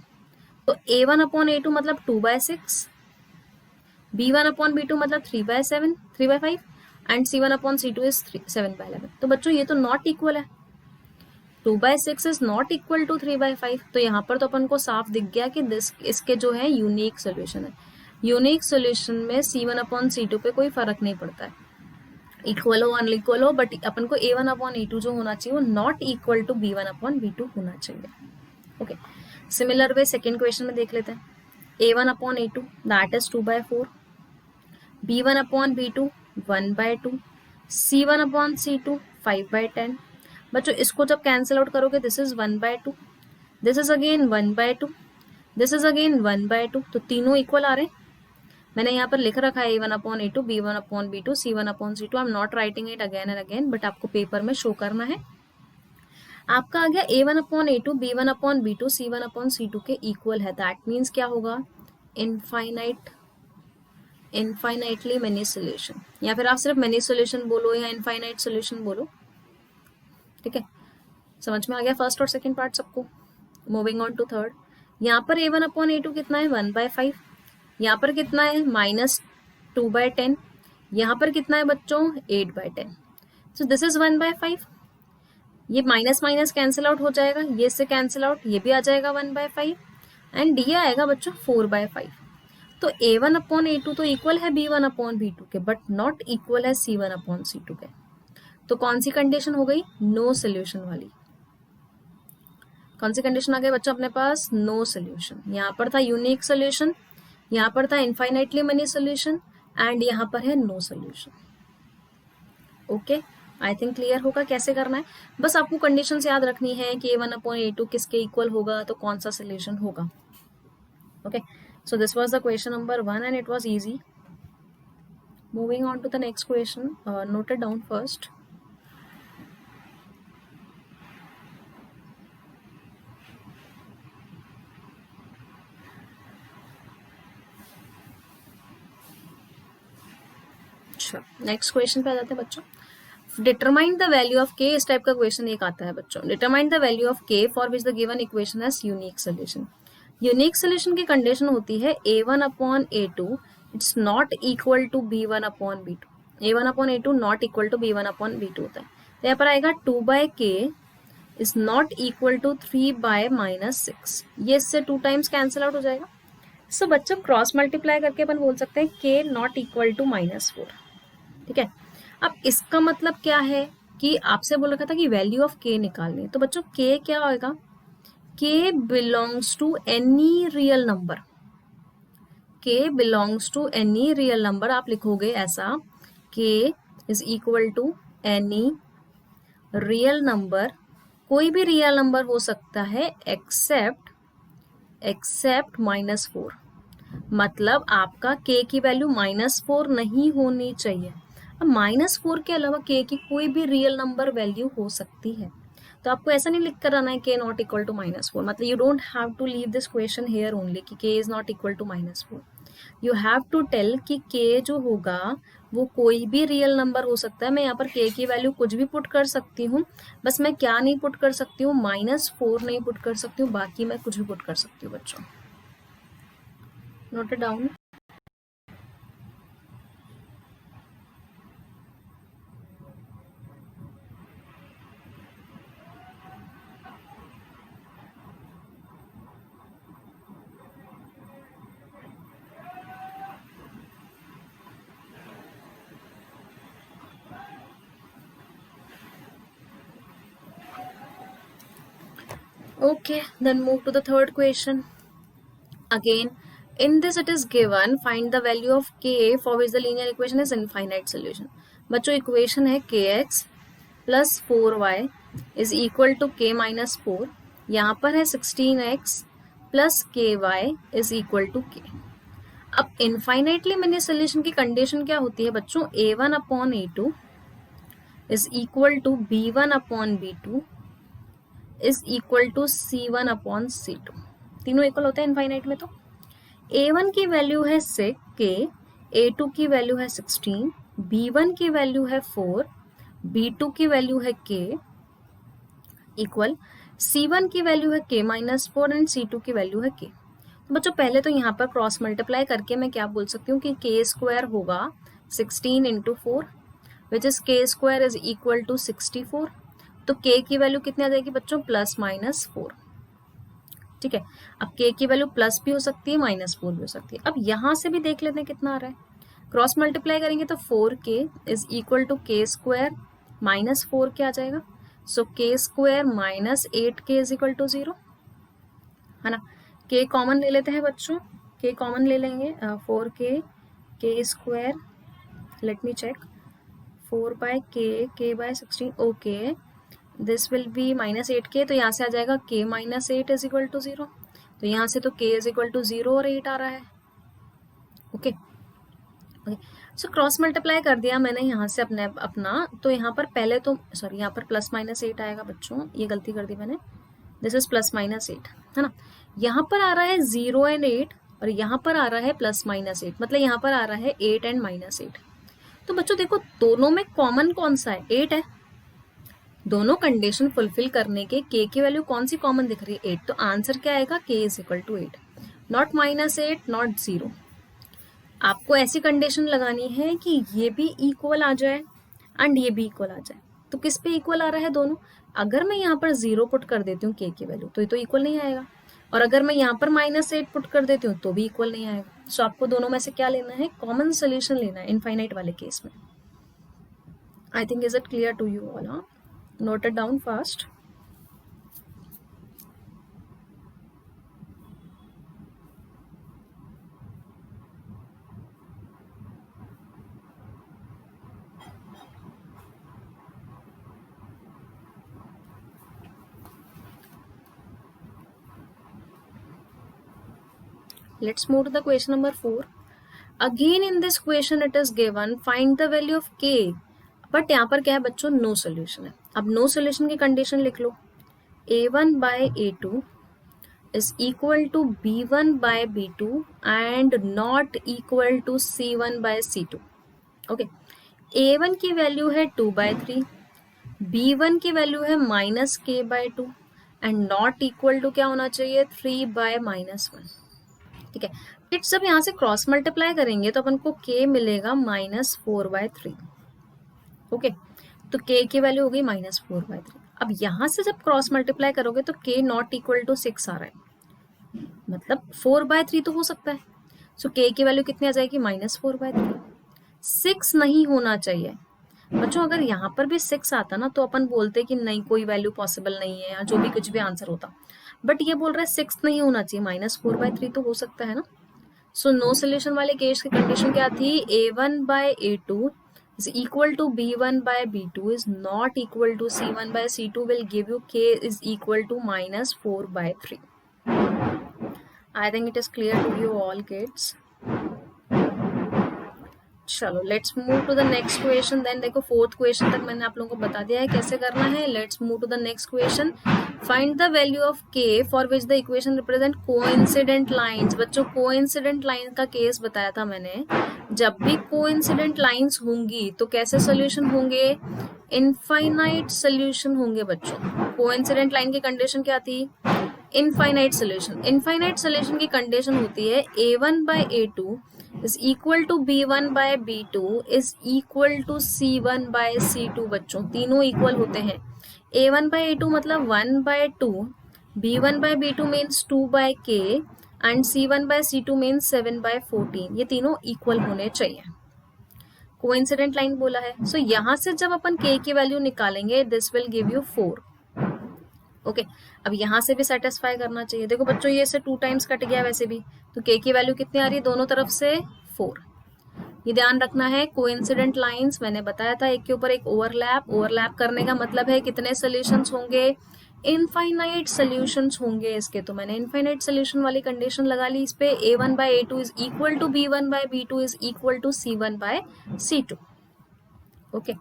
[SPEAKER 1] तो a1/a2 मतलब 2/6, b1/b2 मतलब 3/7, 3/5 एंड c1/c2 इज 7/11। तो बच्चों ये तो नॉट इक्वल है, 2/6 इज नॉट इक्वल टू 3/5। तो यहाँ पर तो अपन को साफ दिख गया कि इसके जो है यूनिक सोल्यूशन है। यूनिक सोल्यूशन में c1/c2 पे कोई फर्क नहीं पड़ता है, इक्वल हो अनइक्वल हो, बट अपन को a1/a2 जो होना चाहिए वो नॉट इक्वल टू b1/b2 होना चाहिए। ओके, सिमिलर वे सेकेंड क्वेश्चन में देख लेते हैं, a1/a2 that is 2/4, b1/b2 1/2, c1/c2 5/10। बच्चों इसको जब कैंसिल आउट करोगे this is 1/2, this is again 1/2, this is again 1/2, तो तीनों इक्वल आ रहे हैं। मैंने यहाँ पर लिख रखा है a1/a2 b1/b2 c1/c2, I am not writing it again and again, but आपको पेपर में शो करना है। आपका आ गया a1/a2 b1/b2 c1/c2 के इक्वल है, दैट मीन्स क्या होगा, इनफाइनाइट इनफाइनाइटली मेनी सोल्यूशन, या फिर आप सिर्फ मेनी सोल्यूशन बोलो या इनफाइनाइट सोल्यूशन बोलो, ठीक है। समझ में आ गया फर्स्ट और सेकंड पार्ट सबको। मूविंग ऑन टू थर्ड, यहाँ पर a1/a2 कितना है 1/5, यहाँ पर कितना है -2/10, यहाँ पर कितना है बच्चों 8/10। सो दिस इज 1/5, ये माइनस माइनस कैंसिल आउट हो जाएगा, ये से कैंसिल आउट, ये भी आ जाएगा 1/5 एंड ये आएगा बच्चों 4/5। तो a1/a2 तो इक्वल है b1/b2 के, बट नॉट इक्वल है c1/c2 के। तो कौन सी कंडीशन हो गई, नो सोल्यूशन वाली। कौन सी कंडीशन आ गई बच्चों अपने पास, नो सोल्यूशन। यहाँ पर था यूनिक सोल्यूशन, यहाँ पर था इनफाइनाइटली मेनी सोल्यूशन एंड यहाँ पर है no solution. Okay, I think clear होगा कैसे करना है। बस आपको कंडीशंस याद रखनी है कि a1/a2 किसके इक्वल होगा तो कौन सा सोल्यूशन होगा। Okay, so this was the question number 1 and it was easy. Moving on to the next question, note it down first. Next question पे आ जाते हैं बच्चों। डिटरमाइन द वैल्यू ऑफ के, इस टाइप का क्वेश्चन एक आता है बच्चों। Determine the value of k for which the given equation has unique solution. Unique solution की कंडीशन होती है a1/a2 it's not equal to b1/b2। a1/a2 not equal to b1/b2 होता है, तो यहाँ पर आएगा 2/k is not equal to 3/-6। ये इससे 2 टाइम्स कैंसिल आउट हो जाएगा। सो बच्चों क्रॉस मल्टीप्लाई करके अपन बोल सकते हैं k नॉट इक्वल टू -4, ठीक है। अब इसका मतलब क्या है कि आपसे बोल रखा था कि वैल्यू ऑफ k निकालनी, तो बच्चों k क्या होगा, k belongs to any real number. k belongs to any real number, आप लिखोगे ऐसा k is equal to any real number, कोई भी रियल नंबर हो सकता है एक्सेप्ट -4। मतलब आपका k की वैल्यू -4 नहीं होनी चाहिए। अब -4 के अलावा k की कोई भी रियल नंबर वैल्यू हो सकती है, तो आपको ऐसा नहीं लिख कर आना है k नॉट इक्वल टू -4। मतलब you don't have to leave this question here only कि k is not equal to -4। You have to tell कि k जो होगा वो कोई भी रियल नंबर हो सकता है। मैं यहाँ पर k की वैल्यू कुछ भी पुट कर सकती हूँ, बस मैं क्या नहीं पुट कर सकती हूँ, -4 नहीं पुट कर सकती हूँ, बाकी मैं कुछ भी पुट कर सकती हूँ बच्चों। Note it down. Okay, then move to the third question. Again, in this it is given, find the value of k for which the linear equation is infinite solution. बच्चों इक्वेशन है kx plus 4y is equal to k minus 4, यहाँ पर है 16x plus ky is equal to k। अब इनफाइनाइटली मेनी सोल्यूशन की कंडीशन क्या होती है बच्चों, a1/a2 is equal to b1/b2 is equal to c1/c2। तीनों इक्वल होते हैं इनफाइनाइट में। तो a1 की वैल्यू है 6k, a2 की वैल्यू है 16, b1 की वैल्यू है 4, b2 की वैल्यू है k इक्वल c1 की वैल्यू है k माइनस 4 एंड c2 की वैल्यू है k। तो बच्चों पहले तो यहाँ पर क्रॉस मल्टीप्लाई करके मैं क्या बोल सकती हूँ कि k स्क्वायर होगा 16 into 4 which is k square is equal to 64। तो k की वैल्यू कितनी आ जाएगी बच्चों, +-4, ठीक है। अब k की वैल्यू प्लस भी हो सकती है -4 भी हो सकती है। अब यहाँ से भी देख लेते हैं कितना आ रहा है, क्रॉस मल्टीप्लाई करेंगे तो 4k is equal to k square -4 क्या आ जाएगा, so k square -8k is equal to 0, है ना। k कॉमन ले लेते हैं बच्चों, k कॉमन ले लेंगे, 4k k square, let me check, 4/k/16, okay this will be -8k, तो यहाँ से आ जाएगा k -8 इज इक्वल टू 0। तो यहाँ से तो k इज इक्वल टू 0 और 8 आ रहा है। Okay okay, so cross multiply कर दिया मैंने यहाँ से अपना। तो यहाँ पर पहले तो सॉरी, यहाँ पर +-8 आएगा बच्चों, ये गलती कर दी मैंने, दिस इज +-8, है ना। यहाँ पर आ रहा है 0 एंड 8, और यहाँ पर आ रहा है +-8, मतलब यहाँ पर आ रहा है 8 एंड -8। तो बच्चों देखो दोनों में कॉमन कौन सा है, 8 है। दोनों कंडीशन फुलफिल करने के k की वैल्यू कौन सी कॉमन दिख रही है, 8। तो आंसर क्या आएगा, k = 8, नॉट -8, नॉट 0। आपको ऐसी कंडीशन लगानी है कि ये भी इक्वल आ जाए एंड ये भी इक्वल आ जाए। तो किस पे इक्वल आ रहा है दोनों, अगर मैं यहाँ पर 0 पुट कर देती हूँ k की वैल्यू तो ये तो इक्वल नहीं आएगा, और अगर मैं यहाँ पर -8 पुट कर देती हूँ तो भी इक्वल नहीं आएगा। सो आपको दोनों में से क्या लेना है, कॉमन सोल्यूशन लेना है इनफाइनाइट वाले केस में। I think is it clear to you all? हाँ, note it down fast. Let's move to the question number 4. Again in this question it is given find the value of k, but यहाँ पर क्या है बच्चों, नो सोल्यूशन है। अब नो सोल्यूशन की कंडीशन लिख लो, a1/a2 is equal to b1/b2 and not equal to c1/c2। Okay, a1 की वैल्यू है 2/3, b1 की वैल्यू है -k/2 and not equal to क्या होना चाहिए, 3/-1। ठीक है किड्स, जब यहाँ से क्रॉस मल्टीप्लाई करेंगे तो अपन को k मिलेगा -4/3। ओके, तो k की वैल्यू हो गई -4/3। अब यहाँ से जब क्रॉस मल्टीप्लाई करोगे तो k नॉट इक्वल टू 6 आ रहा है, मतलब 4/3 तो हो सकता है। सो k की वैल्यू कितनी आ जाएगी, -4/3। 6 नहीं होना चाहिए बच्चों, अगर यहाँ पर भी 6 आता ना तो अपन बोलते कि नहीं कोई वैल्यू पॉसिबल नहीं है, या जो भी कुछ भी आंसर होता, बट ये बोल रहा है 6 नहीं होना चाहिए, -4/3 तो हो सकता है ना। सो नो सोल्यूशन वाले केस की कंडीशन क्या थी, a1/a2 is equal to b1/b2 is not equal to c1/c2 will give you k is equal to -4/3। I think it is clear to you all kids। चलो let's move to the next question. Then देखो फोर्थ क्वेश्चन तक मैंने आप लोगों को बता दिया है कैसे करना है। Let's move to the next question. Find the value of k for which the equation represent coincident lines. बच्चों कोइंसिडेंट लाइन का केस बताया था मैंने, जब भी कोइंसिडेंट लाइंस होंगी तो कैसे सोल्यूशन होंगे, इनफाइनाइट सोल्यूशन होंगे बच्चों। कोइंसिडेंट लाइन की कंडीशन क्या थी, इनफाइनाइट सोल्यूशन। इनफाइनाइट सोल्यूशन की कंडीशन होती है a1/a2 is equal to b1/b2 is equal to c1/c2। बच्चों तीनों इक्वल होते हैं। a1/a2 मतलब 1/2, b1/b2 means 2/k and c1/c2 means 7/14। ये तीनों इक्वल होने चाहिए। कोइंसिडेंट लाइन बोला है, सो यहाँ से जब अपन k की वैल्यू निकालेंगे this will give you 4। Okay अब यहाँ से भी सेटिस्फाई करना चाहिए। देखो बच्चों ये से 2 टाइम्स कट गया वैसे भी, तो k की वैल्यू कितनी आ रही है, दोनों तरफ से 4। ये ध्यान रखना है। कोइंसिडेंट लाइंस मैंने बताया था एक के ऊपर एक ओवरलैप करने का मतलब है कितने सोल्यूशंस होंगे, इनफाइनाइट सोल्यूशंस होंगे इसके। तो मैंने इनफाइनाइट सोल्यूशन वाली कंडीशन लगा ली इस पे, a1/a2 is equal to b1/b2 is equal to c1/c2। okay,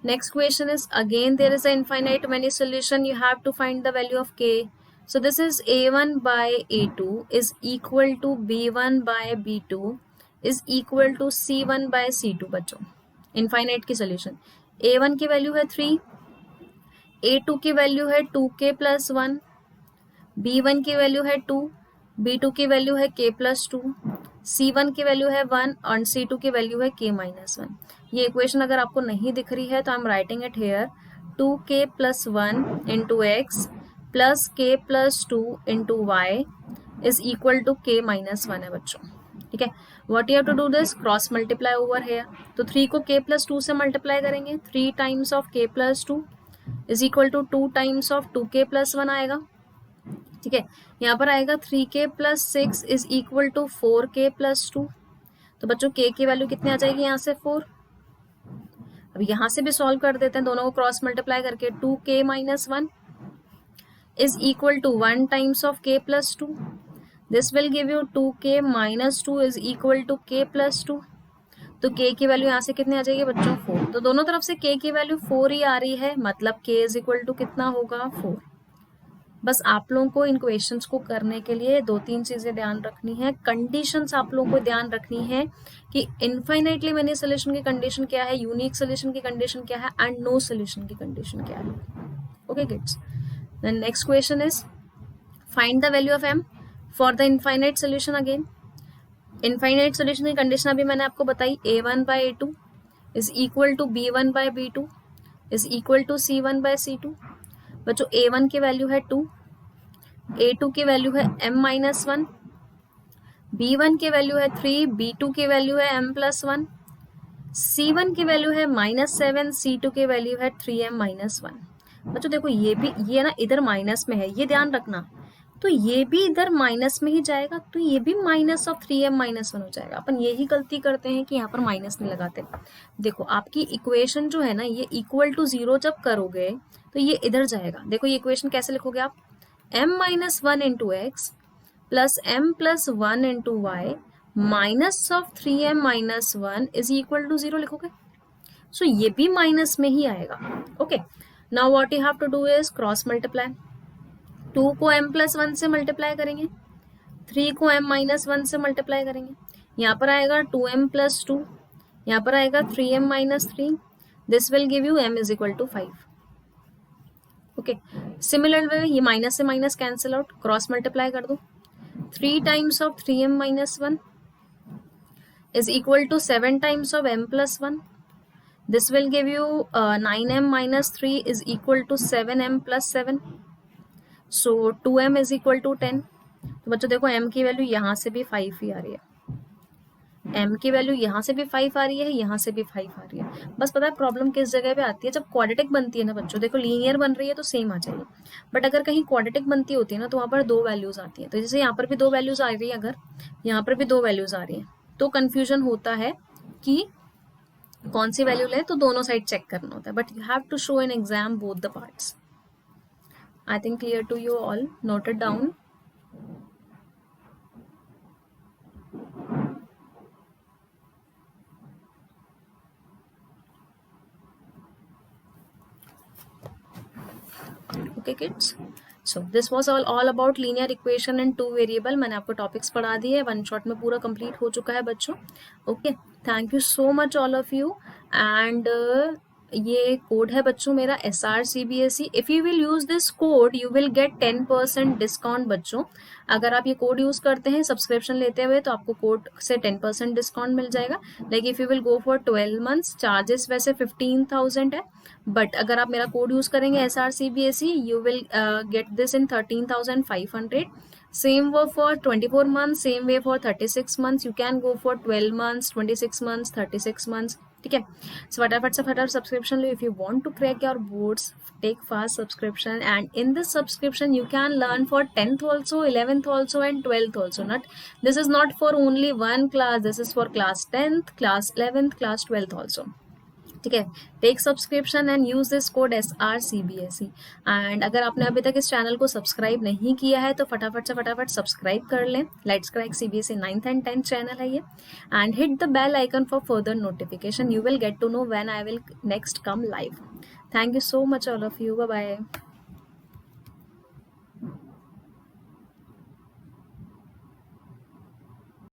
[SPEAKER 1] next question is again there is an infinite many solution, you have to find the value of k। so this is a1/a2 is equal to b1/b2 is equal to c1/c2। बच्चों इनफाइनाइट की सोल्यूशन, a1 की वैल्यू है 3, a2 की वैल्यू है 2k+1, b1 की वैल्यू है 2, b2 की वैल्यू है k+2, c1 की वैल्यू है 1 और c2 की वैल्यू है k-1। ये इक्वेशन अगर आपको नहीं दिख रही है तो I am writing it here, 2k+1 into x plus k+2 into y is equal to k-1 है बच्चों। ठीक है, what you have to do this, cross multiply over here. तो 3 को k+2 से मल्टीप्लाई करेंगे, 3 times of k+2 is equal to 2 times of 2k+1 आएगा। ठीक है, यहाँ पर आएगा 3k+6 is equal to 4k+2। तो बच्चों k की वैल्यू कितनी आ जाएगी यहाँ से 4। अब यहाँ से भी सॉल्व कर देते हैं दोनों को क्रॉस मल्टीप्लाई करके, 2k-1 is equal to 1 times of k+2। This will give you 2k-2 is equal to k+2। तो k की वैल्यू यहाँ से कितनी आ जाएगी बच्चों 4। तो दोनों तरफ से k की वैल्यू 4 ही आ रही है, मतलब k इज इक्वल टू कितना होगा 4। बस आप लोगों को इन क्वेश्चंस को करने के लिए 2-3 चीजें ध्यान रखनी है। कंडीशंस आप लोगों को ध्यान रखनी है कि इनफाइनाइटली मेनी सोल्यूशन की कंडीशन क्या है, यूनिक सोल्यूशन की कंडीशन क्या है एंड नो सोल्यूशन की कंडीशन क्या है। Okay kids, then next question is find the value of m for the infinite solution. Again infinite solution की कंडीशन अभी मैंने आपको बताई, a1/a2 is equal to b1/b2 is equal to c1/c2। बच्चों a1 की वैल्यू है 2, a2 की वैल्यू है m-1, b1 की वैल्यू है 3, b2 की वैल्यू है m+1, c1 की वैल्यू है -7, c2 की वैल्यू है 3m-1। बच्चों देखो ये ना इधर माइनस में है, ये ध्यान रखना, तो ये भी इधर माइनस में ही जाएगा, तो ये भी -3m-1 हो जाएगा। अपन यही गलती करते हैं कि यहाँ पर माइनस नहीं लगाते। देखो आपकी इक्वेशन जो है ना, ये इक्वल टू 0 जब करोगे तो ये इधर जाएगा। देखो ये इक्वेशन कैसे लिखोगे आप, m-1 into x plus m+1 into y minus of 3m-1 is equal to 0 लिखोगे। सो ये भी माइनस में ही आएगा। Okay, now what you have to do is cross multiply. 2 को m+1 से मल्टीप्लाई करेंगे, 3 को m-1 से मल्टीप्लाई करेंगे, यहाँ पर आएगा 2m+2, यहाँ पर आएगा 3m-3। This will give you m is equal to 5। Okay, similar way ये माइनस से minus cancel out, cross multiply कर दो। 3 times of 3m-1 is equal to 7 times of m+1. This will give you 9m-3 is equal to 7m+7. So 2m is equal to 10. तो बच्चों देखो m की वैल्यू यहाँ से भी 5 ही आ रही है, m की वैल्यू यहाँ से भी 5 आ रही है, यहाँ से भी 5 आ रही है। बस पता है प्रॉब्लम किस जगह पे आती है, जब क्वाड्रेटिक बनती है ना बच्चों, देखो लीनियर बन रही है तो सेम आ जाएगी, बट अगर कहीं क्वाड्रेटिक बनती होती है ना तो वहाँ पर 2 वैल्यूज आती है। तो जैसे यहाँ पर भी 2 वैल्यूज आ रही है, अगर यहाँ पर भी 2 वैल्यूज आ रही है तो कंफ्यूजन होता है कि कौन सी वैल्यू ले, तो दोनों साइड चेक करना होता है, but you have to show in exam both the parts. I think clear to you all, note it down. Okay kids, so this was all about linear equation and 2 variable. मैंने आपको टॉपिक्स पढ़ा दिए, 1 शॉट में पूरा कंप्लीट हो चुका है बच्चों। Okay, thank you so much all of you. And ये कोड है बच्चों मेरा SRCBSE। If you will use this code you will gate 10% discount बच्चों। अगर आप ये कोड यूज करते हैं सब्सक्रिप्शन लेते हुए तो आपको कोड से 10% डिस्काउंट मिल जाएगा। Like if you will go for 12 months, charges वैसे 15,000 है, बट अगर आप मेरा कोड यूज करेंगे SRCBSE you will get this in 13,500। Same work for 24 months, same way for 36 months. You can go for 12 months, 26 months, 36 months. ठीक है, so फटाफट से फटाफट subscription low. If you want to crack your boards, take fast subscription, and in this subscription you can learn for 10th also, 11th also, and 12th also. This is not for only one class. This is for class 10th, class 11th, class 12th also. ठीक है, take subscription and use this code SRCBSE। And अगर आपने अभी तक इस चैनल को सब्सक्राइब नहीं किया है तो फटाफट से फटाफट सब्सक्राइब कर लें। Let's crack CBSE 9th and 10th channel है ये। And hit the bell icon for further notification. You will get to know when I will next come live. Thank you so much all of you, bye bye.